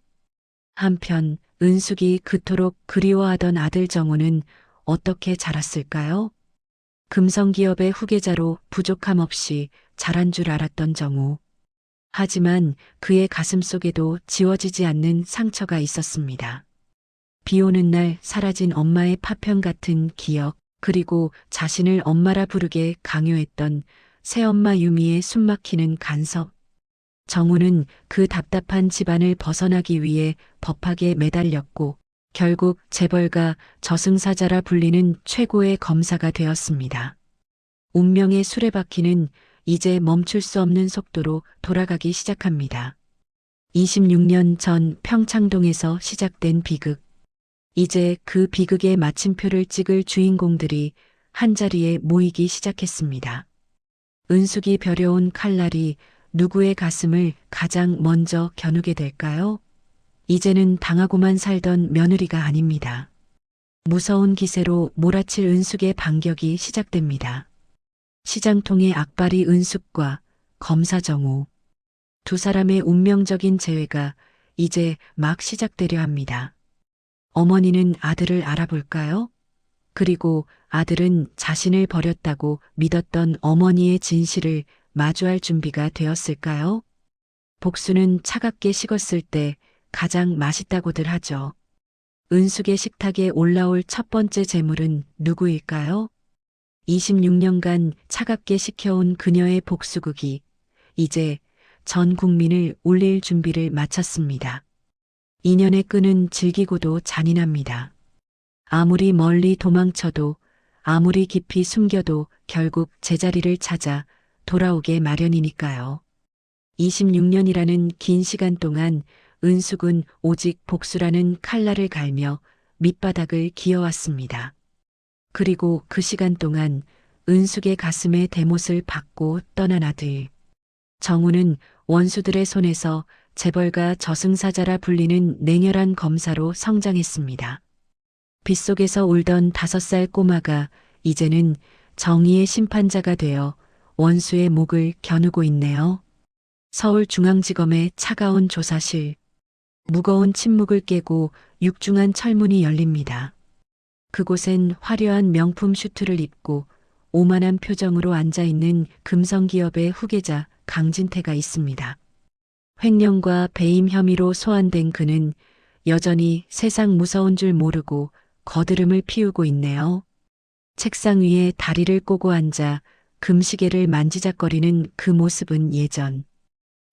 한편 은숙이 그토록 그리워하던 아들 정우는 어떻게 자랐을까요? 금성기업의 후계자로 부족함 없이 자란 줄 알았던 정우. 하지만 그의 가슴 속에도 지워지지 않는 상처가 있었습니다. 비 오는 날 사라진 엄마의 파편 같은 기억, 그리고 자신을 엄마라 부르게 강요했던 새엄마 유미의 숨막히는 간섭. 정우는 그 답답한 집안을 벗어나기 위해 법학에 매달렸고 결국 재벌가 저승사자라 불리는 최고의 검사가 되었습니다. 운명의 수레바퀴는 이제 멈출 수 없는 속도로 돌아가기 시작합니다. 26년 전 평창동에서 시작된 비극. 이제 그 비극의 마침표를 찍을 주인공들이 한자리에 모이기 시작했습니다. 은숙이 벼려온 칼날이 누구의 가슴을 가장 먼저 겨누게 될까요? 이제는 당하고만 살던 며느리가 아닙니다. 무서운 기세로 몰아칠 은숙의 반격이 시작됩니다. 시장통의 악바리 은숙과 검사 정우. 두 사람의 운명적인 재회가 이제 막 시작되려 합니다. 어머니는 아들을 알아볼까요? 그리고 아들은 자신을 버렸다고 믿었던 어머니의 진실을 마주할 준비가 되었을까요? 복수는 차갑게 식었을 때 가장 맛있다고들 하죠. 은숙의 식탁에 올라올 첫 번째 재물은 누구일까요? 26년간 차갑게 식혀온 그녀의 복수극이 이제 전 국민을 울릴 준비를 마쳤습니다. 인연의 끈은 질기고도 잔인합니다. 아무리 멀리 도망쳐도 아무리 깊이 숨겨도 결국 제자리를 찾아 돌아오게 마련이니까요. 26년이라는 긴 시간 동안 은숙은 오직 복수라는 칼날을 갈며 밑바닥을 기어왔습니다. 그리고 그 시간 동안 은숙의 가슴에 대못을 받고 떠난 아들. 정우는 원수들의 손에서 재벌가 저승사자라 불리는 냉혈한 검사로 성장했습니다. 빗속에서 울던 5살 꼬마가 이제는 정의의 심판자가 되어 원수의 목을 겨누고 있네요. 서울중앙지검의 차가운 조사실. 무거운 침묵을 깨고 육중한 철문이 열립니다. 그곳엔 화려한 명품 슈트를 입고 오만한 표정으로 앉아있는 금성기업의 후계자 강진태가 있습니다. 횡령과 배임 혐의로 소환된 그는 여전히 세상 무서운 줄 모르고 거드름을 피우고 있네요. 책상 위에 다리를 꼬고 앉아 금시계를 만지작거리는 그 모습은 예전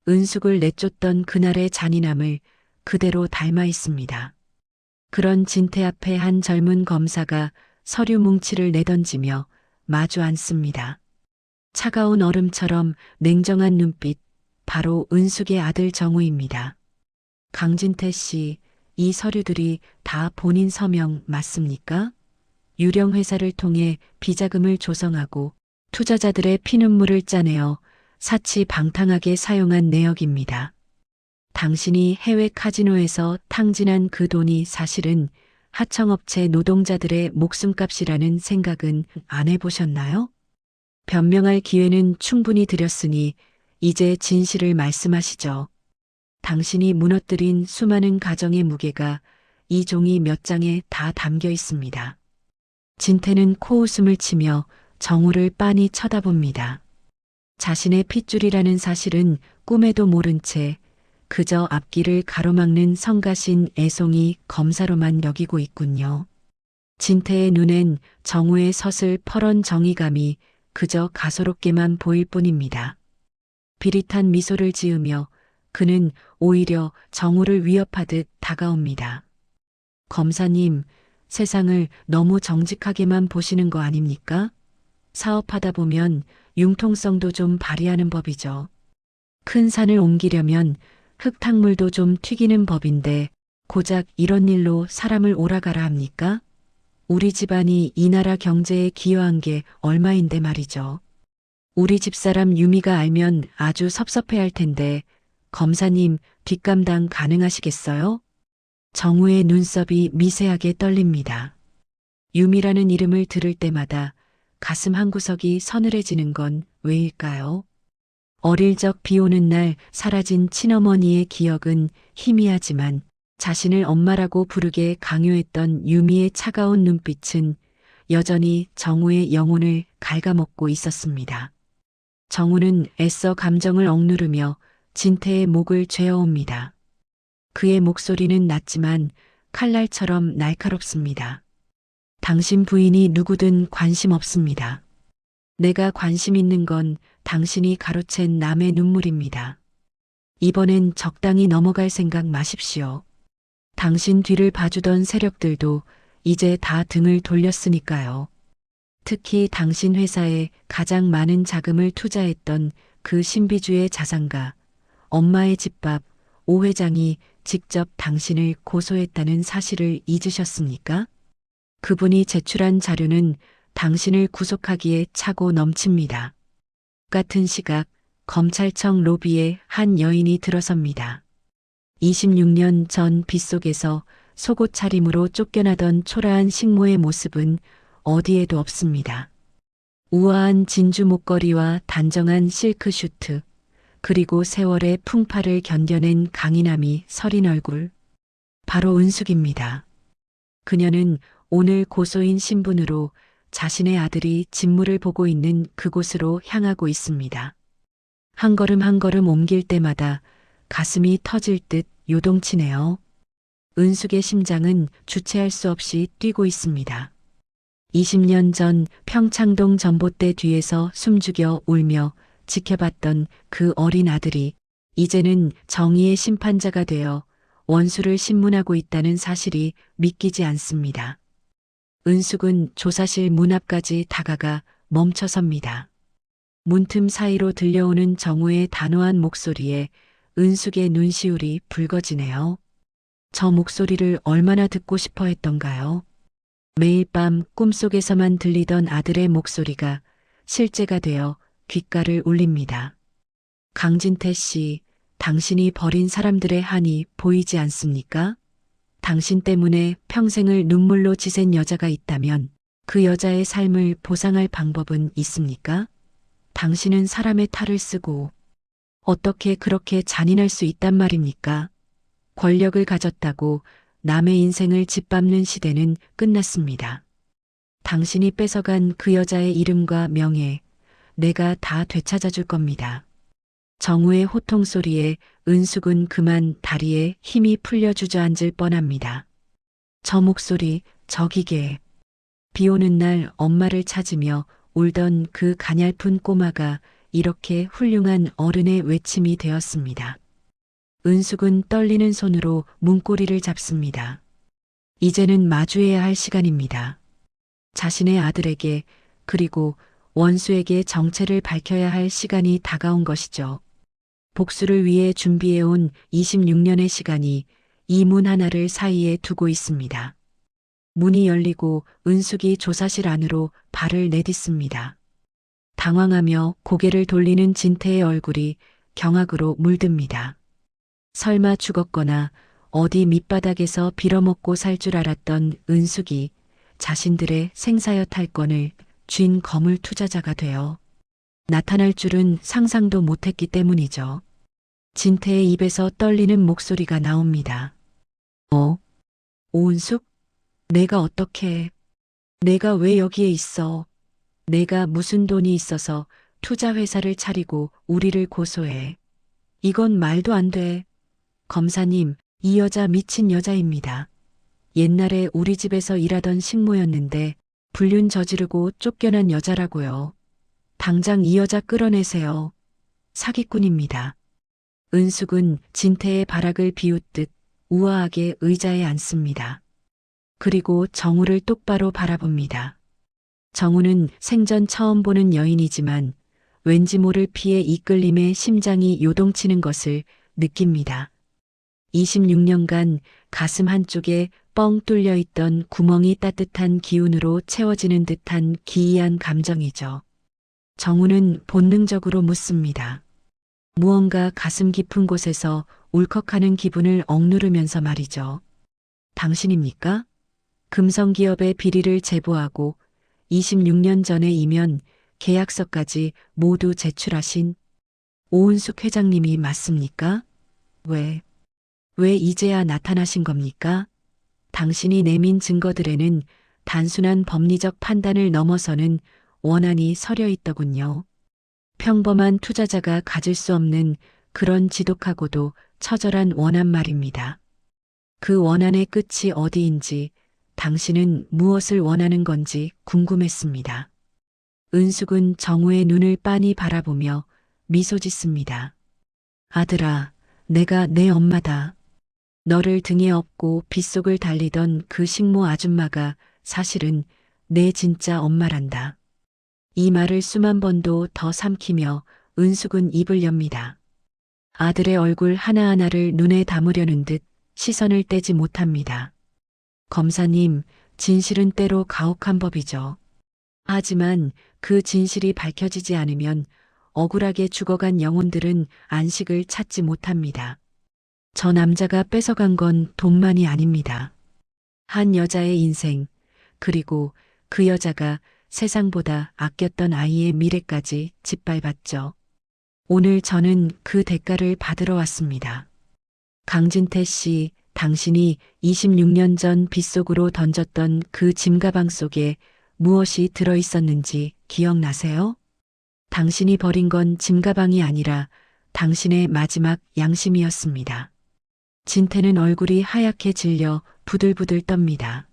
은숙을 내쫓던 그날의 잔인함을 그대로 닮아 있습니다. 그런 진태 앞에 한 젊은 검사가 서류 뭉치를 내던지며 마주 앉습니다. 차가운 얼음처럼 냉정한 눈빛, 바로 은숙의 아들 정우입니다. 강진태 씨, 이 서류들이 다 본인 서명 맞습니까? 유령 회사를 통해 비자금을 조성하고 투자자들의 피눈물을 짜내어 사치방탕하게 사용한 내역입니다. 당신이 해외 카지노에서 탕진한 그 돈이 사실은 하청업체 노동자들의 목숨값이라는 생각은 안 해보셨나요? 변명할 기회는 충분히 드렸으니 이제 진실을 말씀하시죠. 당신이 무너뜨린 수많은 가정의 무게가 이 종이 몇 장에 다 담겨 있습니다. 진태는 코웃음을 치며 정우를 빤히 쳐다봅니다. 자신의 핏줄이라는 사실은 꿈에도 모른 채 그저 앞길을 가로막는 성가신 애송이 검사로만 여기고 있군요. 진태의 눈엔 정우의 서슬 퍼런 정의감이 그저 가소롭게만 보일 뿐입니다. 비릿한 미소를 지으며 그는 오히려 정우를 위협하듯 다가옵니다. 검사님, 세상을 너무 정직하게만 보시는 거 아닙니까? 사업하다 보면 융통성도 좀 발휘하는 법이죠. 큰 산을 옮기려면 흙탕물도 좀 튀기는 법인데 고작 이런 일로 사람을 오라가라 합니까? 우리 집안이 이 나라 경제에 기여한 게 얼마인데 말이죠. 우리 집사람 유미가 알면 아주 섭섭해할 텐데 검사님 뒷감당 가능하시겠어요? 정우의 눈썹이 미세하게 떨립니다. 유미라는 이름을 들을 때마다 가슴 한구석이 서늘해지는 건 왜일까요? 어릴 적 비 오는 날 사라진 친어머니의 기억은 희미하지만 자신을 엄마라고 부르게 강요했던 유미의 차가운 눈빛은 여전히 정우의 영혼을 갉아먹고 있었습니다. 정우는 애써 감정을 억누르며 진태의 목을 죄어옵니다. 그의 목소리는 낮지만 칼날처럼 날카롭습니다. 당신 부인이 누구든 관심 없습니다. 내가 관심 있는 건 당신이 가로챈 남의 눈물입니다. 이번엔 적당히 넘어갈 생각 마십시오. 당신 뒤를 봐주던 세력들도 이제 다 등을 돌렸으니까요. 특히 당신 회사에 가장 많은 자금을 투자했던 그 신비주의 자산가, 엄마의 집밥, 오 회장이 직접 당신을 고소했다는 사실을 잊으셨습니까? 그분이 제출한 자료는 당신을 구속하기에 차고 넘칩니다. 같은 시각 검찰청 로비에 한 여인이 들어섭니다. 26년 전 빗속에서 속옷 차림으로 쫓겨나던 초라한 식모의 모습은 어디에도 없습니다. 우아한 진주 목걸이와 단정한 실크 슈트, 그리고 세월의 풍파를 견뎌낸 강인함이 서린 얼굴. 바로 은숙입니다. 그녀는 오늘 고소인 신분으로 자신의 아들이 진물을 보고 있는 그곳으로 향하고 있습니다. 한 걸음 한 걸음 옮길 때마다 가슴이 터질 듯 요동치네요. 은숙의 심장은 주체할 수 없이 뛰고 있습니다. 20년 전 평창동 전봇대 뒤에서 숨죽여 울며 지켜봤던 그 어린 아들이 이제는 정의의 심판자가 되어 원수를 신문하고 있다는 사실이 믿기지 않습니다. 은숙은 조사실 문 앞까지 다가가 멈춰섭니다. 문틈 사이로 들려오는 정우의 단호한 목소리에 은숙의 눈시울이 붉어지네요. 저 목소리를 얼마나 듣고 싶어 했던가요? 매일 밤 꿈속에서만 들리던 아들의 목소리가 실제가 되어 귓가를 울립니다. 강진태 씨, 당신이 버린 사람들의 한이 보이지 않습니까? 당신 때문에 평생을 눈물로 지샌 여자가 있다면 그 여자의 삶을 보상할 방법은 있습니까? 당신은 사람의 탈을 쓰고 어떻게 그렇게 잔인할 수 있단 말입니까? 권력을 가졌다고 남의 인생을 짓밟는 시대는 끝났습니다. 당신이 뺏어간 그 여자의 이름과 명예, 내가 다 되찾아 줄 겁니다. 정우의 호통 소리에 은숙은 그만 다리에 힘이 풀려 주저앉을 뻔합니다. 저 목소리, 저 기계. 비 오는 날 엄마를 찾으며 울던 그 가냘픈 꼬마가 이렇게 훌륭한 어른의 외침이 되었습니다. 은숙은 떨리는 손으로 문고리를 잡습니다. 이제는 마주해야 할 시간입니다. 자신의 아들에게 그리고 원수에게 정체를 밝혀야 할 시간이 다가온 것이죠. 복수를 위해 준비해온 26년의 시간이 이 문 하나를 사이에 두고 있습니다. 문이 열리고 은숙이 조사실 안으로 발을 내딛습니다. 당황하며 고개를 돌리는 진태의 얼굴이 경악으로 물듭니다. 설마 죽었거나 어디 밑바닥에서 빌어먹고 살 줄 알았던 은숙이 자신들의 생사여 탈권을 쥔 거물 투자자가 되어 나타날 줄은 상상도 못했기 때문이죠. 진태의 입에서 떨리는 목소리가 나옵니다. 오은숙? 내가 어떻게, 내가 왜 여기에 있어? 내가 무슨 돈이 있어서 투자회사를 차리고 우리를 고소해. 이건 말도 안 돼. 검사님, 이 여자 미친 여자입니다. 옛날에 우리 집에서 일하던 식모였는데 불륜 저지르고 쫓겨난 여자라고요. 당장 이 여자 끌어내세요. 사기꾼입니다. 은숙은 진태의 발악을 비웃듯 우아하게 의자에 앉습니다. 그리고 정우를 똑바로 바라봅니다. 정우는 생전 처음 보는 여인이지만 왠지 모를 피의 이끌림에 심장이 요동치는 것을 느낍니다. 26년간 가슴 한쪽에 뻥 뚫려 있던 구멍이 따뜻한 기운으로 채워지는 듯한 기이한 감정이죠. 정우는 본능적으로 묻습니다. 무언가 가슴 깊은 곳에서 울컥하는 기분을 억누르면서 말이죠. 당신입니까? 금성기업의 비리를 제보하고 26년 전에 이면 계약서까지 모두 제출하신 오은숙 회장님이 맞습니까? 왜 이제야 나타나신 겁니까? 당신이 내민 증거들에는 단순한 법리적 판단을 넘어서는 원한이 서려 있더군요. 평범한 투자자가 가질 수 없는 그런 지독하고도 처절한 원한 말입니다. 그 원한의 끝이 어디인지 당신은 무엇을 원하는 건지 궁금했습니다. 은숙은 정우의 눈을 빤히 바라보며 미소 짓습니다. 아들아, 내가 내 엄마다. 너를 등에 업고 빗속을 달리던 그 식모 아줌마가 사실은 내 진짜 엄마란다. 이 말을 수만 번도 더 삼키며 은숙은 입을 엽니다. 아들의 얼굴 하나하나를 눈에 담으려는 듯 시선을 떼지 못합니다. 검사님, 진실은 때로 가혹한 법이죠. 하지만 그 진실이 밝혀지지 않으면 억울하게 죽어간 영혼들은 안식을 찾지 못합니다. 저 남자가 뺏어간 건 돈만이 아닙니다. 한 여자의 인생, 그리고 그 여자가 세상보다 아꼈던 아이의 미래까지 짓밟았죠. 오늘 저는 그 대가를 받으러 왔습니다. 강진태 씨, 당신이 26년 전 빗속으로 던졌던 그 짐가방 속에 무엇이 들어 있었는지 기억나세요? 당신이 버린 건 짐가방이 아니라 당신의 마지막 양심이었습니다. 진태는 얼굴이 하얗게 질려 부들부들 떱니다.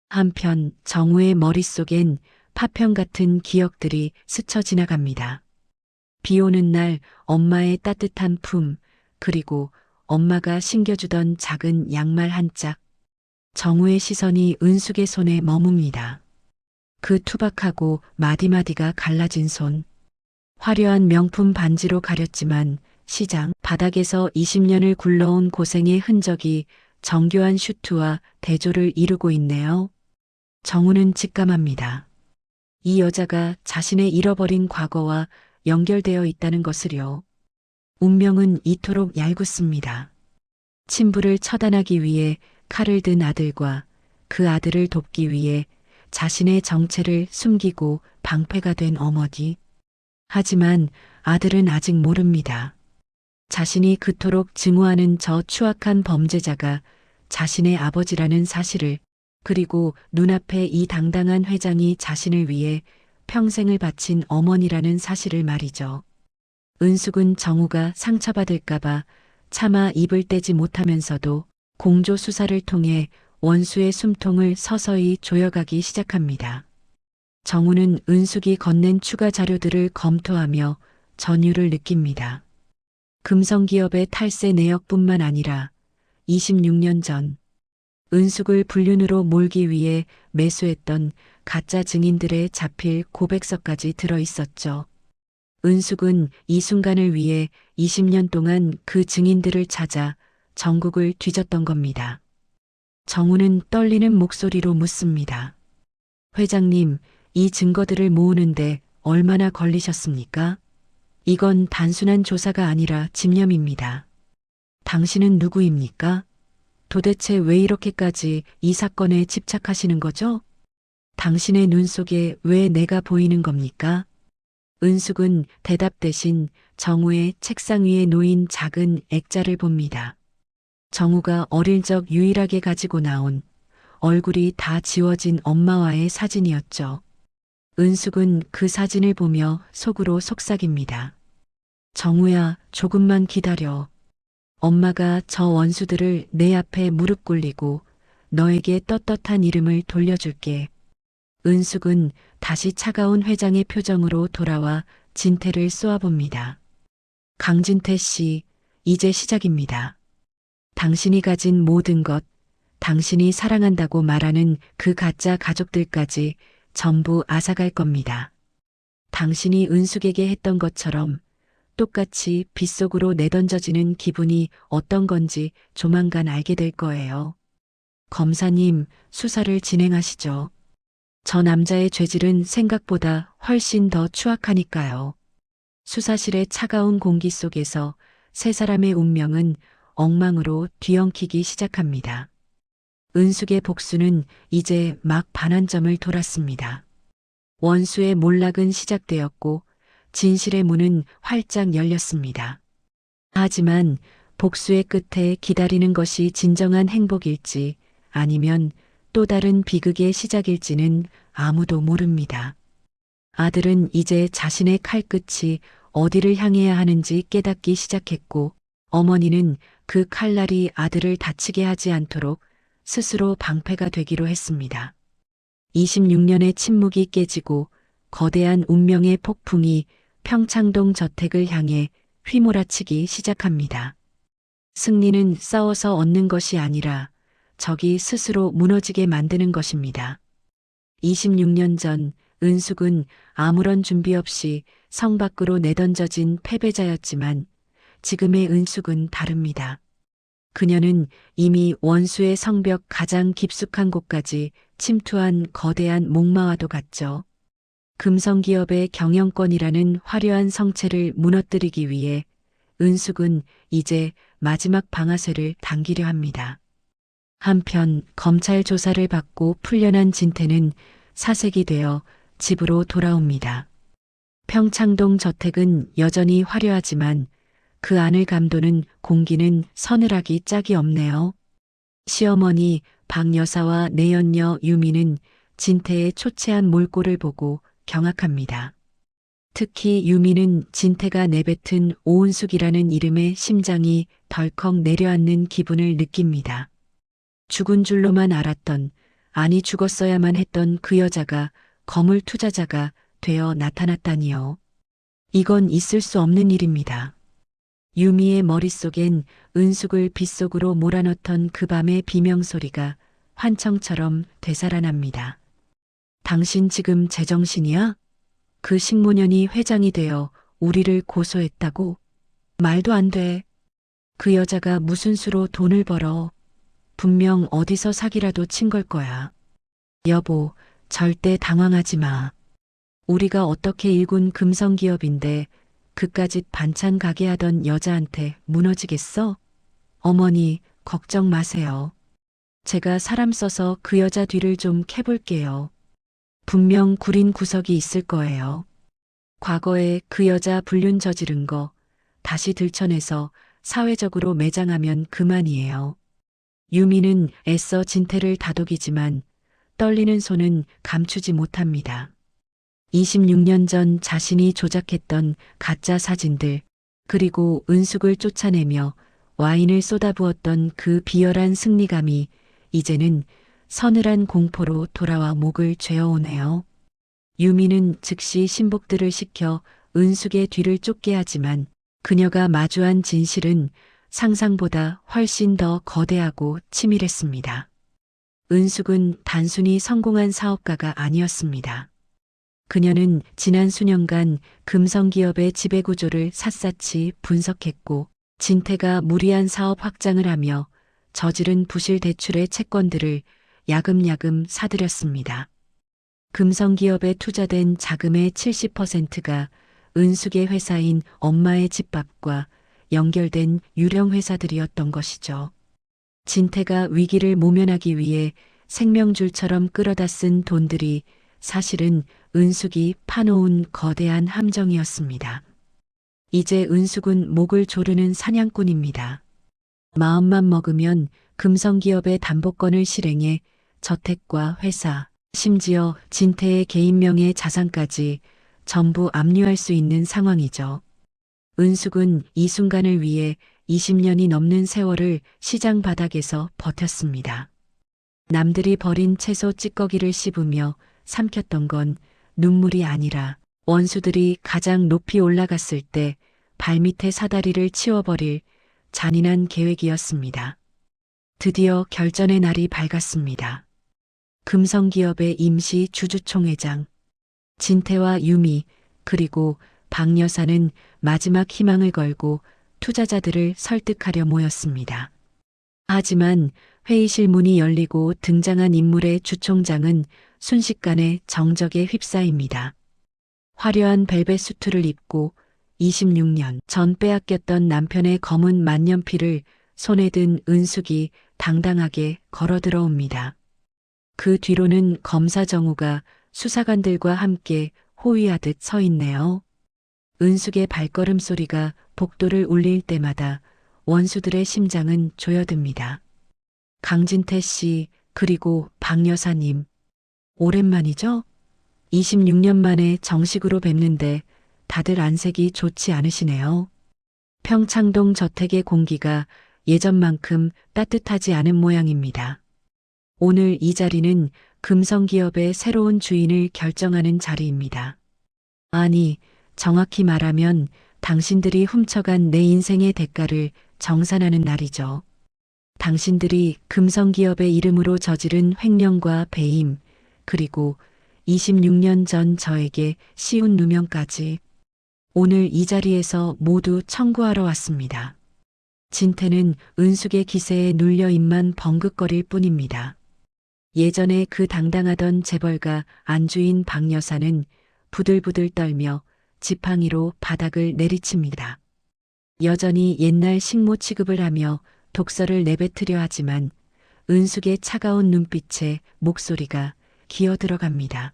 한편 정우의 머릿속엔 파편 같은 기억들이 스쳐 지나갑니다. 비 오는 날 엄마의 따뜻한 품, 그리고 엄마가 신겨주던 작은 양말 한 짝. 정우의 시선이 은숙의 손에 머뭅니다. 그 투박하고 마디마디가 갈라진 손. 화려한 명품 반지로 가렸지만 시장 바닥에서 20년을 굴러온 고생의 흔적이 정교한 슈트와 대조를 이루고 있네요. 정우는 직감합니다. 이 여자가 자신의 잃어버린 과거와 연결되어 있다는 것을요. 운명은 이토록 얄궂습니다. 친부를 처단하기 위해 칼을 든 아들과 그 아들을 돕기 위해 자신의 정체를 숨기고 방패가 된 어머니. 하지만 아들은 아직 모릅니다. 자신이 그토록 증오하는 저 추악한 범죄자가 자신의 아버지라는 사실을, 그리고 눈앞에 이 당당한 회장이 자신을 위해 평생을 바친 어머니라는 사실을 말이죠. 은숙은 정우가 상처받을까봐 차마 입을 떼지 못하면서도 공조 수사를 통해 원수의 숨통을 서서히 조여가기 시작합니다. 정우는 은숙이 건넨 추가 자료들을 검토하며 전율을 느낍니다. 금성기업의 탈세 내역뿐만 아니라 26년 전 은숙을 불륜으로 몰기 위해 매수했던 가짜 증인들의 자필 고백서까지 들어 있었죠. 은숙은 이 순간을 위해 20년 동안 그 증인들을 찾아 전국을 뒤졌던 겁니다. 정우는 떨리는 목소리로 묻습니다. 회장님, 이 증거들을 모으는데 얼마나 걸리셨습니까? 이건 단순한 조사가 아니라 집념입니다. 당신은 누구입니까? 도대체 왜 이렇게까지 이 사건에 집착하시는 거죠? 당신의 눈 속에 왜 내가 보이는 겁니까? 은숙은 대답 대신 정우의 책상 위에 놓인 작은 액자를 봅니다. 정우가 어릴 적 유일하게 가지고 나온 얼굴이 다 지워진 엄마와의 사진이었죠. 은숙은 그 사진을 보며 속으로 속삭입니다. 정우야, 조금만 기다려. 엄마가 저 원수들을 내 앞에 무릎 꿇리고 너에게 떳떳한 이름을 돌려줄게. 은숙은 다시 차가운 회장의 표정으로 돌아와 진태를 쏘아봅니다. 강진태 씨, 이제 시작입니다. 당신이 가진 모든 것, 당신이 사랑한다고 말하는 그 가짜 가족들까지 전부 앗아갈 겁니다. 당신이 은숙에게 했던 것처럼 똑같이 빗속으로 내던져지는 기분이 어떤 건지 조만간 알게 될 거예요. 검사님, 수사를 진행하시죠. 저 남자의 죄질은 생각보다 훨씬 더 추악하니까요. 수사실의 차가운 공기 속에서 세 사람의 운명은 엉망으로 뒤엉키기 시작합니다. 은숙의 복수는 이제 막 반환점을 돌았습니다. 원수의 몰락은 시작되었고 진실의 문은 활짝 열렸습니다. 하지만 복수의 끝에 기다리는 것이 진정한 행복일지 아니면 또 다른 비극의 시작일지는 아무도 모릅니다. 아들은 이제 자신의 칼끝이 어디를 향해야 하는지 깨닫기 시작했고 어머니는 그 칼날이 아들을 다치게 하지 않도록 스스로 방패가 되기로 했습니다. 26년의 침묵이 깨지고 거대한 운명의 폭풍이 평창동 저택을 향해 휘몰아치기 시작합니다. 승리는 싸워서 얻는 것이 아니라 적이 스스로 무너지게 만드는 것입니다. 26년 전 은숙은 아무런 준비 없이 성 밖으로 내던져진 패배자였지만 지금의 은숙은 다릅니다. 그녀는 이미 원수의 성벽 가장 깊숙한 곳까지 침투한 거대한 목마와도 같죠. 금성기업의 경영권이라는 화려한 성체를 무너뜨리기 위해 은숙은 이제 마지막 방아쇠를 당기려 합니다. 한편 검찰 조사를 받고 풀려난 진태는 사색이 되어 집으로 돌아옵니다. 평창동 저택은 여전히 화려하지만 그 안을 감도는 공기는 서늘하기 짝이 없네요. 시어머니 박 여사와 내연녀 유미는 진태의 초췌한 몰골을 보고 경악합니다. 특히 유미는 진태가 내뱉은 오은숙이라는 이름에 심장이 덜컥 내려앉는 기분을 느낍니다. 죽은 줄로만 알았던, 아니 죽었어야만 했던 그 여자가 거물 투자자가 되어 나타났다니요. 이건 있을 수 없는 일입니다. 유미의 머릿속엔 은숙을 빗속으로 몰아넣던 그 밤의 비명소리가 환청처럼 되살아납니다. 당신 지금 제정신이야? 그 식모년이 회장이 되어 우리를 고소했다고? 말도 안 돼. 그 여자가 무슨 수로 돈을 벌어. 분명 어디서 사기라도 친 걸 거야. 여보, 절대 당황하지 마. 우리가 어떻게 일군 금성기업인데 그까짓 반찬 가게 하던 여자한테 무너지겠어? 어머니, 걱정 마세요. 제가 사람 써서 그 여자 뒤를 좀 캐볼게요. 분명 구린 구석이 있을 거예요. 과거에 그 여자 불륜 저지른 거 다시 들춰내서 사회적으로 매장하면 그만이에요. 유미는 애써 진태를 다독이지만 떨리는 손은 감추지 못합니다. 26년 전 자신이 조작했던 가짜 사진들, 그리고 은숙을 쫓아내며 와인을 쏟아부었던 그 비열한 승리감이 이제는 서늘한 공포로 돌아와 목을 죄어오네요. 유미는 즉시 신복들을 시켜 은숙의 뒤를 쫓게 하지만 그녀가 마주한 진실은 상상보다 훨씬 더 거대하고 치밀했습니다. 은숙은 단순히 성공한 사업가가 아니었습니다. 그녀는 지난 수년간 금성기업의 지배구조를 샅샅이 분석했고 진태가 무리한 사업 확장을 하며 저지른 부실 대출의 채권들을 야금야금 사들였습니다. 금성기업에 투자된 자금의 70%가 은숙의 회사인 엄마의 집밥과 연결된 유령 회사들이었던 것이죠. 진태가 위기를 모면하기 위해 생명줄처럼 끌어다 쓴 돈들이 사실은 은숙이 파놓은 거대한 함정이었습니다. 이제 은숙은 목을 조르는 사냥꾼입니다. 마음만 먹으면 금성기업의 담보권을 실행해 저택과 회사, 심지어 진태의 개인명의 자산까지 전부 압류할 수 있는 상황이죠. 은숙은 이 순간을 위해 20년이 넘는 세월을 시장 바닥에서 버텼습니다. 남들이 버린 채소 찌꺼기를 씹으며 삼켰던 건 눈물이 아니라 원수들이 가장 높이 올라갔을 때 발밑에 사다리를 치워버릴 잔인한 계획이었습니다. 드디어 결전의 날이 밝았습니다. 금성기업의 임시 주주총회장, 진태와 유미, 그리고 박 여사는 마지막 희망을 걸고 투자자들을 설득하려 모였습니다. 하지만 회의실 문이 열리고 등장한 인물의 주총장은 순식간에 정적에 휩싸입니다. 화려한 벨벳 수트를 입고 26년 전 빼앗겼던 남편의 검은 만년필을 손에 든 은숙이 당당하게 걸어 들어옵니다. 그 뒤로는 검사 정우가 수사관들과 함께 호위하듯 서 있네요. 은숙의 발걸음 소리가 복도를 울릴 때마다 원수들의 심장은 조여듭니다. 강진태 씨, 그리고 박 여사님. 오랜만이죠? 26년 만에 정식으로 뵙는데 다들 안색이 좋지 않으시네요. 평창동 저택의 공기가 예전만큼 따뜻하지 않은 모양입니다. 오늘 이 자리는 금성기업의 새로운 주인을 결정하는 자리입니다. 아니, 정확히 말하면 당신들이 훔쳐간 내 인생의 대가를 정산하는 날이죠. 당신들이 금성기업의 이름으로 저지른 횡령과 배임, 그리고 26년 전 저에게 씌운 누명까지 오늘 이 자리에서 모두 청구하러 왔습니다. 진태는 은숙의 기세에 눌려 입만 벙긋거릴 뿐입니다. 예전에 그 당당하던 재벌가 안주인 박 여사는 부들부들 떨며 지팡이로 바닥을 내리칩니다. 여전히 옛날 식모 취급을 하며 독서를 내뱉으려 하지만 은숙의 차가운 눈빛에 목소리가 기어 들어갑니다.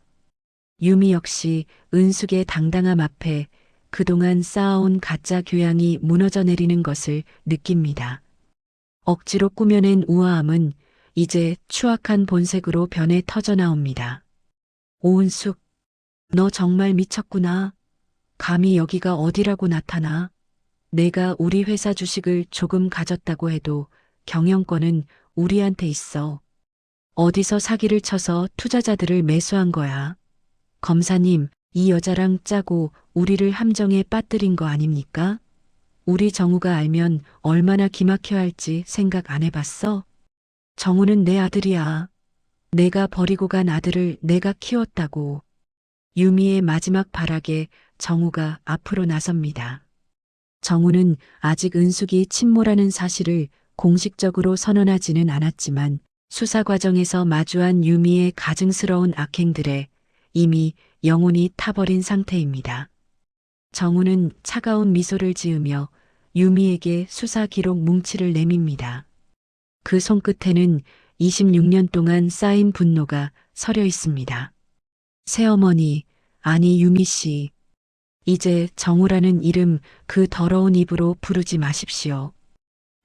유미 역시 은숙의 당당함 앞에 그동안 쌓아온 가짜 교양이 무너져 내리는 것을 느낍니다. 억지로 꾸며낸 우아함은 이제 추악한 본색으로 변해 터져 나옵니다. 오은숙, 너 정말 미쳤구나. 감히 여기가 어디라고 나타나. 내가 우리 회사 주식을 조금 가졌다고 해도 경영권은 우리한테 있어. 어디서 사기를 쳐서 투자자들을 매수한 거야. 검사님, 이 여자랑 짜고 우리를 함정에 빠뜨린 거 아닙니까? 우리 정우가 알면 얼마나 기막혀 할지 생각 안 해봤어? 정우는 내 아들이야. 내가 버리고 간 아들을 내가 키웠다고. 유미의 마지막 발악에 정우가 앞으로 나섭니다. 정우는 아직 은숙이 친모라는 사실을 공식적으로 선언하지는 않았지만 수사 과정에서 마주한 유미의 가증스러운 악행들에 이미 영혼이 타버린 상태입니다. 정우는 차가운 미소를 지으며 유미에게 수사 기록 뭉치를 내밉니다. 그 손끝에는 26년 동안 쌓인 분노가 서려 있습니다. 새어머니, 아니 유미 씨. 이제 정우라는 이름 그 더러운 입으로 부르지 마십시오.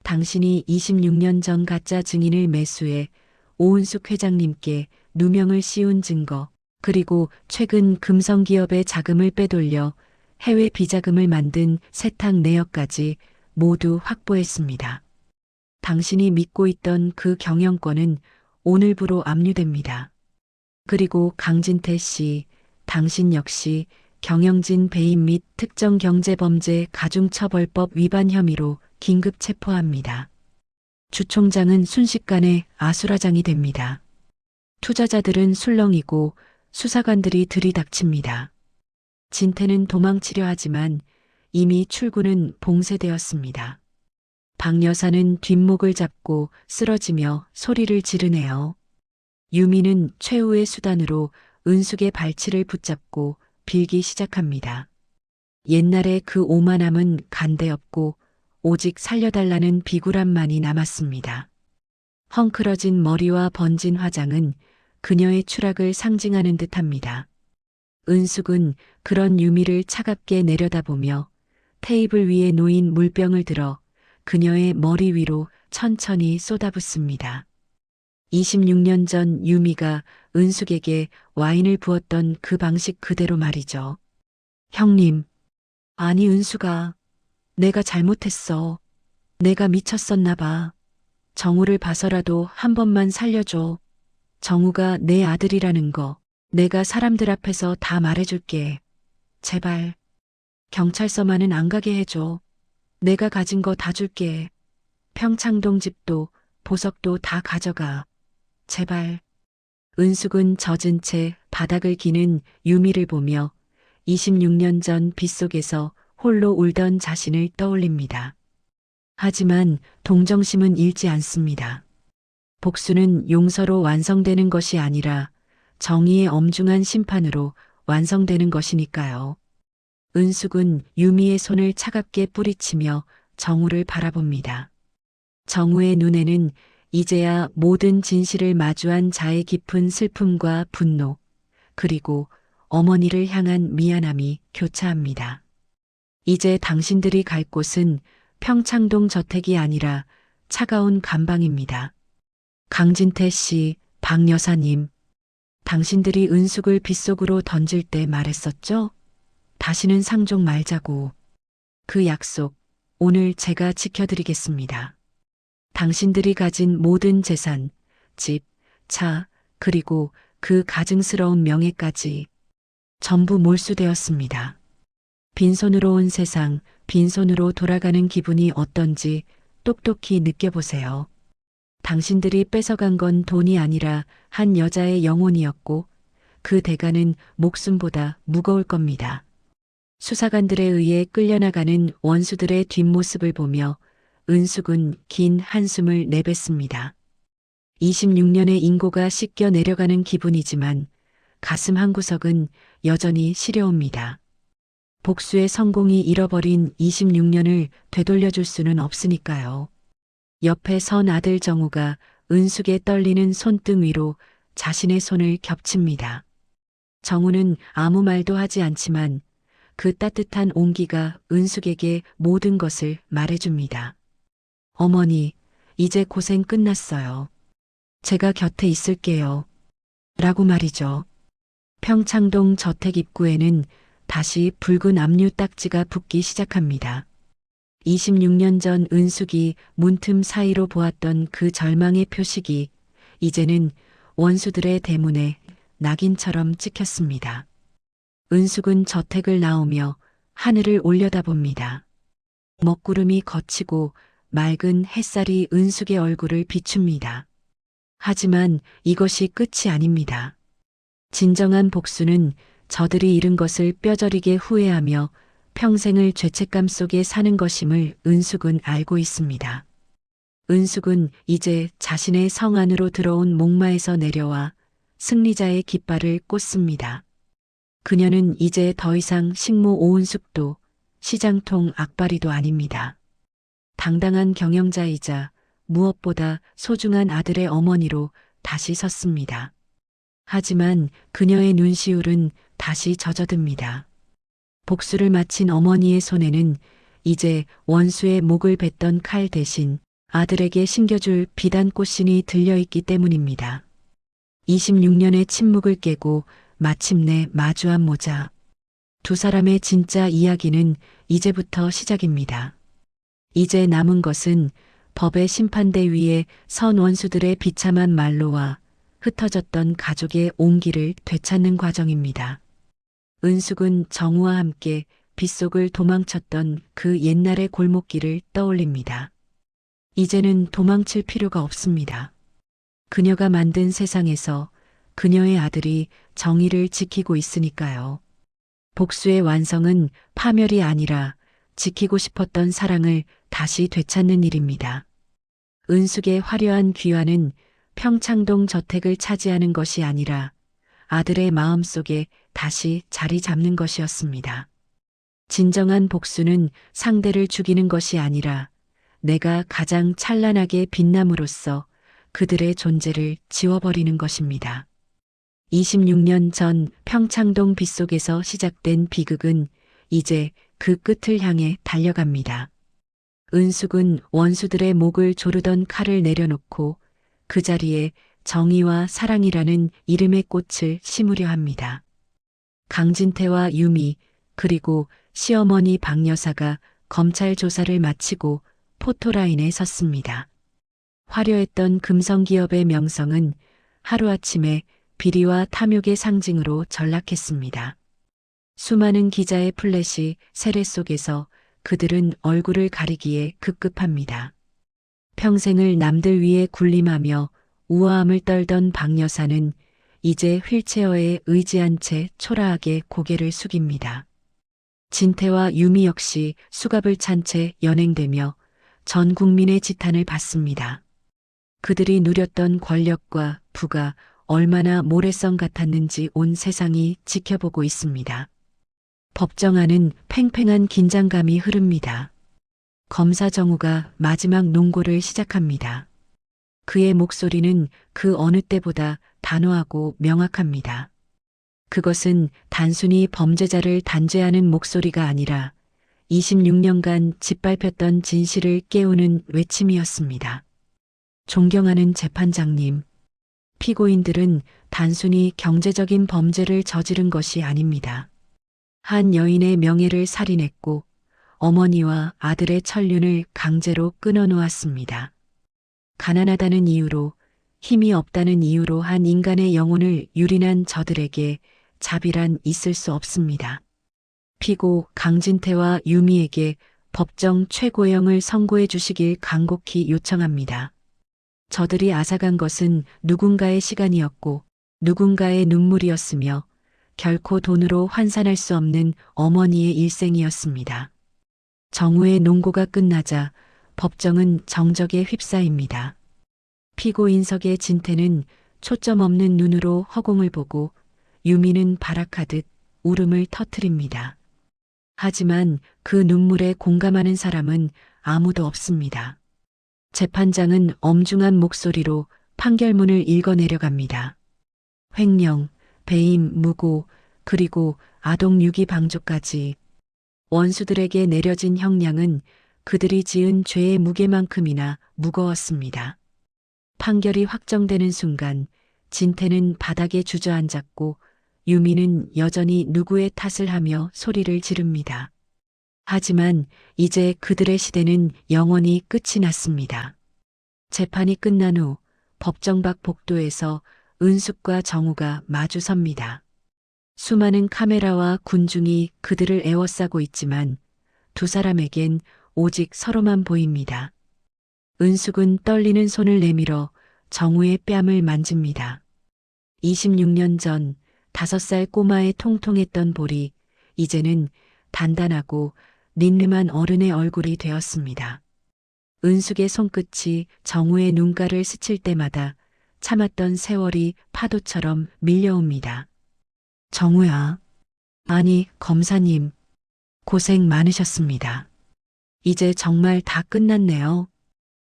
당신이 26년 전 가짜 증인을 매수해 오은숙 회장님께 누명을 씌운 증거, 그리고 최근 금성기업의 자금을 빼돌려 해외 비자금을 만든 세탁 내역까지 모두 확보했습니다. 당신이 믿고 있던 그 경영권은 오늘부로 압류됩니다. 그리고 강진태 씨, 당신 역시 경영진 배임 및 특정경제범죄 가중처벌법 위반 혐의로 긴급 체포합니다. 주 총장은 순식간에 아수라장이 됩니다. 투자자들은 술렁이고 수사관들이 들이닥칩니다. 진태는 도망치려 하지만 이미 출구는 봉쇄되었습니다. 박 여사는 뒷목을 잡고 쓰러지며 소리를 지르네요. 유미는 최후의 수단으로 은숙의 발치를 붙잡고 빌기 시작합니다. 옛날에 그 오만함은 간대없고 오직 살려달라는 비굴함만이 남았습니다. 헝클어진 머리와 번진 화장은 그녀의 추락을 상징하는 듯합니다. 은숙은 그런 유미를 차갑게 내려다보며 테이블 위에 놓인 물병을 들어 그녀의 머리 위로 천천히 쏟아붓습니다. 26년 전 유미가 은숙에게 와인을 부었던 그 방식 그대로 말이죠. 형님, 아니 은숙아, 내가 잘못했어. 내가 미쳤었나 봐. 정우를 봐서라도 한 번만 살려줘. 정우가 내 아들이라는 거 내가 사람들 앞에서 다 말해줄게. 제발. 경찰서만은 안 가게 해줘. 내가 가진 거 다 줄게. 평창동 집도 보석도 다 가져가. 제발. 은숙은 젖은 채 바닥을 기는 유미를 보며 26년 전 빗속에서 홀로 울던 자신을 떠올립니다. 하지만 동정심은 잃지 않습니다. 복수는 용서로 완성되는 것이 아니라 정의의 엄중한 심판으로 완성되는 것이니까요. 은숙은 유미의 손을 차갑게 뿌리치며 정우를 바라봅니다. 정우의 눈에는 이제야 모든 진실을 마주한 자의 깊은 슬픔과 분노, 그리고 어머니를 향한 미안함이 교차합니다. 이제 당신들이 갈 곳은 평창동 저택이 아니라 차가운 감방입니다. 강진태 씨, 박 여사님, 당신들이 은숙을 빗속으로 던질 때 말했었죠? 다시는 상종 말자고. 그 약속, 오늘 제가 지켜드리겠습니다. 당신들이 가진 모든 재산, 집, 차, 그리고 그 가증스러운 명예까지 전부 몰수되었습니다. 빈손으로 온 세상, 빈손으로 돌아가는 기분이 어떤지 똑똑히 느껴보세요. 당신들이 뺏어간 건 돈이 아니라 한 여자의 영혼이었고 그 대가는 목숨보다 무거울 겁니다. 수사관들에 의해 끌려나가는 원수들의 뒷모습을 보며 은숙은 긴 한숨을 내뱉습니다. 26년의 인고가 씻겨 내려가는 기분이지만 가슴 한구석은 여전히 시려옵니다. 복수의 성공이 잃어버린 26년을 되돌려줄 수는 없으니까요. 옆에 선 아들 정우가 은숙의 떨리는 손등 위로 자신의 손을 겹칩니다. 정우는 아무 말도 하지 않지만 그 따뜻한 온기가 은숙에게 모든 것을 말해줍니다. 어머니, 이제 고생 끝났어요. 제가 곁에 있을게요. 라고 말이죠. 평창동 저택 입구에는 다시 붉은 압류 딱지가 붙기 시작합니다. 26년 전 은숙이 문틈 사이로 보았던 그 절망의 표식이 이제는 원수들의 대문에 낙인처럼 찍혔습니다. 은숙은 저택을 나오며 하늘을 올려다봅니다. 먹구름이 걷히고 맑은 햇살이 은숙의 얼굴을 비춥니다. 하지만 이것이 끝이 아닙니다. 진정한 복수는 저들이 잃은 것을 뼈저리게 후회하며 평생을 죄책감 속에 사는 것임을 은숙은 알고 있습니다. 은숙은 이제 자신의 성 안으로 들어온 목마에서 내려와 승리자의 깃발을 꽂습니다. 그녀는 이제 더 이상 식모 오은숙도 시장통 악바리도 아닙니다. 당당한 경영자이자 무엇보다 소중한 아들의 어머니로 다시 섰습니다. 하지만 그녀의 눈시울은 다시 젖어듭니다. 복수를 마친 어머니의 손에는 이제 원수의 목을 뱉던 칼 대신 아들에게 신겨줄 비단꽃신이 들려있기 때문입니다. 26년의 침묵을 깨고 마침내 마주한 모자. 두 사람의 진짜 이야기는 이제부터 시작입니다. 이제 남은 것은 법의 심판대 위에 선 원수들의 비참한 말로와 흩어졌던 가족의 온기를 되찾는 과정입니다. 은숙은 정우와 함께 빗속을 도망쳤던 그 옛날의 골목길을 떠올립니다. 이제는 도망칠 필요가 없습니다. 그녀가 만든 세상에서 그녀의 아들이 정의를 지키고 있으니까요. 복수의 완성은 파멸이 아니라 지키고 싶었던 사랑을 다시 되찾는 일입니다. 은숙의 화려한 귀환은 평창동 저택을 차지하는 것이 아니라 아들의 마음속에 다시 자리 잡는 것이었습니다. 진정한 복수는 상대를 죽이는 것이 아니라 내가 가장 찬란하게 빛남으로써 그들의 존재를 지워버리는 것입니다. 26년 전 평창동 빗속에서 시작된 비극은 이제 그 끝을 향해 달려갑니다. 은숙은 원수들의 목을 조르던 칼을 내려놓고 그 자리에 정의와 사랑이라는 이름의 꽃을 심으려 합니다. 강진태와 유미 그리고 시어머니 박여사가 검찰 조사를 마치고 포토라인에 섰습니다. 화려했던 금성기업의 명성은 하루아침에 비리와 탐욕의 상징으로 전락했습니다. 수많은 기자의 플래시 세례 속에서 그들은 얼굴을 가리기에 급급합니다. 평생을 남들 위해 군림하며 우아함을 떨던 박 여사는 이제 휠체어에 의지한 채 초라하게 고개를 숙입니다. 진태와 유미 역시 수갑을 찬 채 연행되며 전 국민의 지탄을 받습니다. 그들이 누렸던 권력과 부가 얼마나 모래성 같았는지 온 세상이 지켜보고 있습니다. 법정 안은 팽팽한 긴장감이 흐릅니다. 검사 정우가 마지막 논고를 시작합니다. 그의 목소리는 그 어느 때보다 단호하고 명확합니다. 그것은 단순히 범죄자를 단죄하는 목소리가 아니라 26년간 짓밟혔던 진실을 깨우는 외침이었습니다. 존경하는 재판장님, 피고인들은 단순히 경제적인 범죄를 저지른 것이 아닙니다. 한 여인의 명예를 살인했고 어머니와 아들의 천륜을 강제로 끊어놓았습니다. 가난하다는 이유로, 힘이 없다는 이유로 한 인간의 영혼을 유린한 저들에게 자비란 있을 수 없습니다. 피고 강진태와 유미에게 법정 최고형을 선고해 주시길 간곡히 요청합니다. 저들이 앗아간 것은 누군가의 시간이었고 누군가의 눈물이었으며 결코 돈으로 환산할 수 없는 어머니의 일생이었습니다. 정우의 논고가 끝나자 법정은 정적에 휩싸입니다. 피고인석의 진태는 초점 없는 눈으로 허공을 보고 유미는 발악하듯 울음을 터뜨립니다. 하지만 그 눈물에 공감하는 사람은 아무도 없습니다. 재판장은 엄중한 목소리로 판결문을 읽어내려갑니다. 횡령, 배임, 무고, 그리고 아동 유기 방조까지 원수들에게 내려진 형량은 그들이 지은 죄의 무게만큼이나 무거웠습니다. 판결이 확정되는 순간 진태는 바닥에 주저앉았고 유미는 여전히 누구의 탓을 하며 소리를 지릅니다. 하지만 이제 그들의 시대는 영원히 끝이 났습니다. 재판이 끝난 후 법정 밖 복도에서 은숙과 정우가 마주섭니다. 수많은 카메라와 군중이 그들을 에워싸고 있지만 두 사람에겐 오직 서로만 보입니다. 은숙은 떨리는 손을 내밀어 정우의 뺨을 만집니다. 26년 전 5살 꼬마의 통통했던 볼이 이제는 단단하고 린름한 어른의 얼굴이 되었습니다. 은숙의 손끝이 정우의 눈가를 스칠 때마다 참았던 세월이 파도처럼 밀려옵니다. 정우야. 아니, 검사님. 고생 많으셨습니다. 이제 정말 다 끝났네요.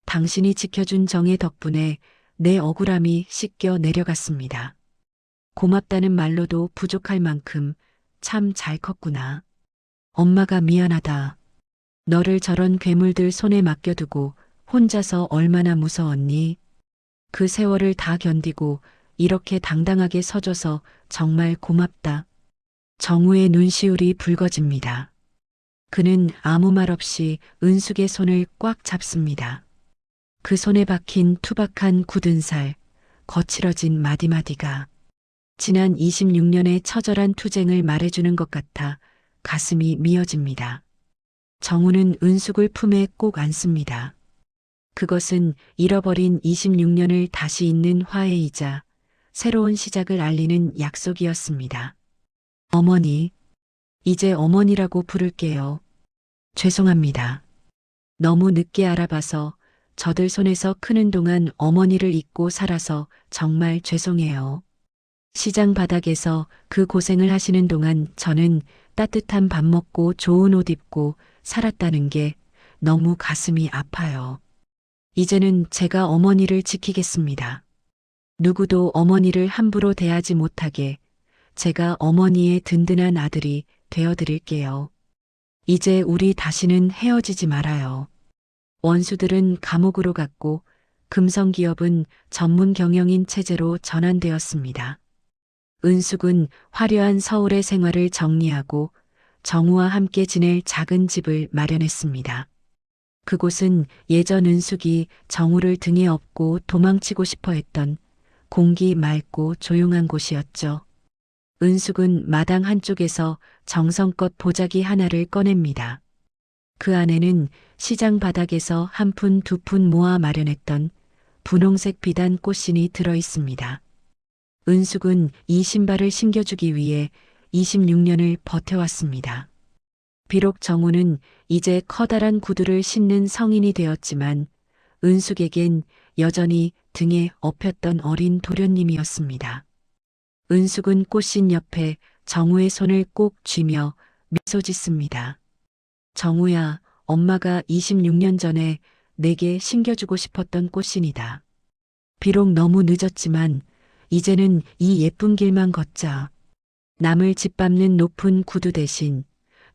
당신이 지켜준 정의 덕분에 내 억울함이 씻겨 내려갔습니다. 고맙다는 말로도 부족할 만큼 참 잘 컸구나. 엄마가 미안하다. 너를 저런 괴물들 손에 맡겨두고 혼자서 얼마나 무서웠니? 그 세월을 다 견디고 이렇게 당당하게 서줘서 정말 고맙다. 정우의 눈시울이 붉어집니다. 그는 아무 말 없이 은숙의 손을 꽉 잡습니다. 그 손에 박힌 투박한 굳은 살, 거칠어진 마디마디가 지난 26년의 처절한 투쟁을 말해주는 것 같아 가슴이 미어집니다. 정우는 은숙을 품에 꼭 안습니다. 그것은 잃어버린 26년을 다시 잇는 화해이자 새로운 시작을 알리는 약속이었습니다. 어머니, 이제 어머니라고 부를게요. 죄송합니다. 너무 늦게 알아봐서 저들 손에서 크는 동안 어머니를 잊고 살아서 정말 죄송해요. 시장 바닥에서 그 고생을 하시는 동안 저는 따뜻한 밥 먹고 좋은 옷 입고 살았다는 게 너무 가슴이 아파요. 이제는 제가 어머니를 지키겠습니다. 누구도 어머니를 함부로 대하지 못하게 제가 어머니의 든든한 아들이 되어드릴게요. 이제 우리 다시는 헤어지지 말아요. 원수들은 감옥으로 갔고 금성기업은 전문 경영인 체제로 전환되었습니다. 은숙은 화려한 서울의 생활을 정리하고 정우와 함께 지낼 작은 집을 마련했습니다. 그곳은 예전 은숙이 정우를 등에 업고 도망치고 싶어 했던 공기 맑고 조용한 곳이었죠. 은숙은 마당 한쪽에서 정성껏 보자기 하나를 꺼냅니다. 그 안에는 시장 바닥에서 한 푼 두 푼 모아 마련했던 분홍색 비단 꽃신이 들어 있습니다. 은숙은 이 신발을 신겨주기 위해 26년을 버텨왔습니다. 비록 정우는 이제 커다란 구두를 신는 성인이 되었지만 은숙에겐 여전히 등에 업혔던 어린 도련님이었습니다. 은숙은 꽃신 옆에 정우의 손을 꼭 쥐며 미소 짓습니다. 정우야, 엄마가 26년 전에 내게 신겨주고 싶었던 꽃신이다. 비록 너무 늦었지만 이제는 이 예쁜 길만 걷자. 남을 짓밟는 높은 구두 대신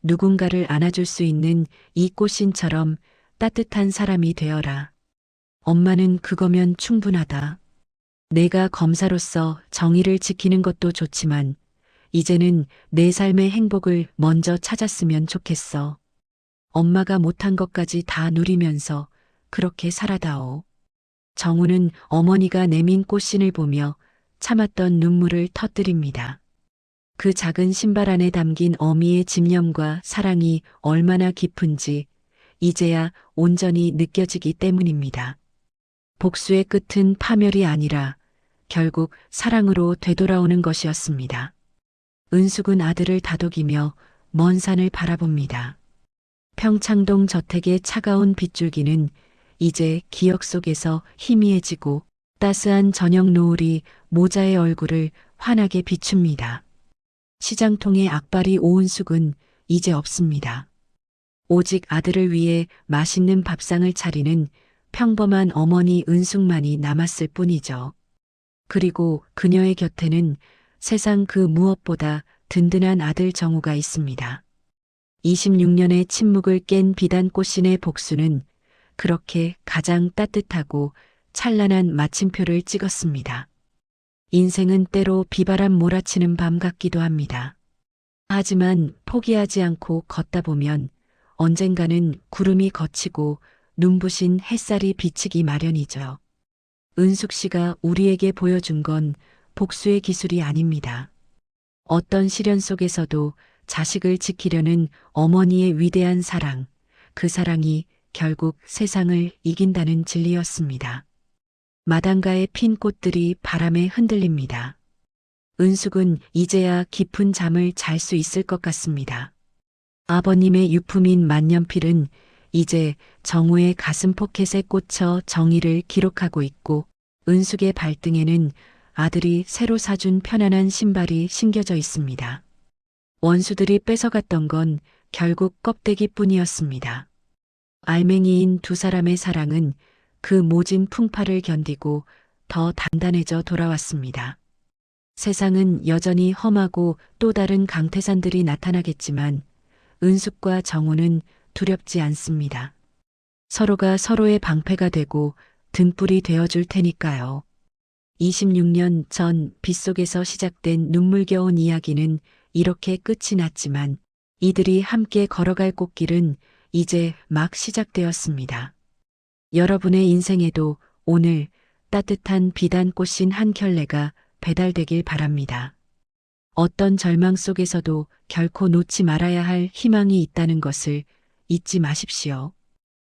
누군가를 안아줄 수 있는 이 꽃신처럼 따뜻한 사람이 되어라. 엄마는 그거면 충분하다. 내가 검사로서 정의를 지키는 것도 좋지만 이제는 내 삶의 행복을 먼저 찾았으면 좋겠어. 엄마가 못한 것까지 다 누리면서 그렇게 살아다오. 정우는 어머니가 내민 꽃신을 보며 참았던 눈물을 터뜨립니다. 그 작은 신발 안에 담긴 어미의 집념과 사랑이 얼마나 깊은지 이제야 온전히 느껴지기 때문입니다. 복수의 끝은 파멸이 아니라 결국 사랑으로 되돌아오는 것이었습니다. 은숙은 아들을 다독이며 먼 산을 바라봅니다. 평창동 저택의 차가운 빗줄기는 이제 기억 속에서 희미해지고 따스한 저녁 노을이 모자의 얼굴을 환하게 비춥니다. 시장통에 악발이 오은숙은 이제 없습니다. 오직 아들을 위해 맛있는 밥상을 차리는 평범한 어머니 은숙만이 남았을 뿐이죠. 그리고 그녀의 곁에는 세상 그 무엇보다 든든한 아들 정우가 있습니다. 26년의 침묵을 깬 비단꽃신의 복수는 그렇게 가장 따뜻하고 찬란한 마침표를 찍었습니다. 인생은 때로 비바람 몰아치는 밤 같기도 합니다. 하지만 포기하지 않고 걷다 보면 언젠가는 구름이 걷히고 눈부신 햇살이 비치기 마련이죠. 은숙 씨가 우리에게 보여준 건 복수의 기술이 아닙니다. 어떤 시련 속에서도 자식을 지키려는 어머니의 위대한 사랑, 그 사랑이 결국 세상을 이긴다는 진리였습니다. 마당가의 핀 꽃들이 바람에 흔들립니다. 은숙은 이제야 깊은 잠을 잘 수 있을 것 같습니다. 아버님의 유품인 만년필은 이제 정우의 가슴 포켓에 꽂혀 정의를 기록하고 있고 은숙의 발등에는 아들이 새로 사준 편안한 신발이 신겨져 있습니다. 원수들이 뺏어갔던 건 결국 껍데기뿐이었습니다. 알맹이인 두 사람의 사랑은 그 모진 풍파를 견디고 더 단단해져 돌아왔습니다. 세상은 여전히 험하고 또 다른 강태산들이 나타나겠지만 은숙과 정우는 두렵지 않습니다. 서로가 서로의 방패가 되고 등불이 되어줄 테니까요. 26년 전 빗속에서 시작된 눈물겨운 이야기는 이렇게 끝이 났지만 이들이 함께 걸어갈 꽃길은 이제 막 시작되었습니다. 여러분의 인생에도 오늘 따뜻한 비단꽃신 한 켤레가 배달되길 바랍니다. 어떤 절망 속에서도 결코 놓지 말아야 할 희망이 있다는 것을 잊지 마십시오.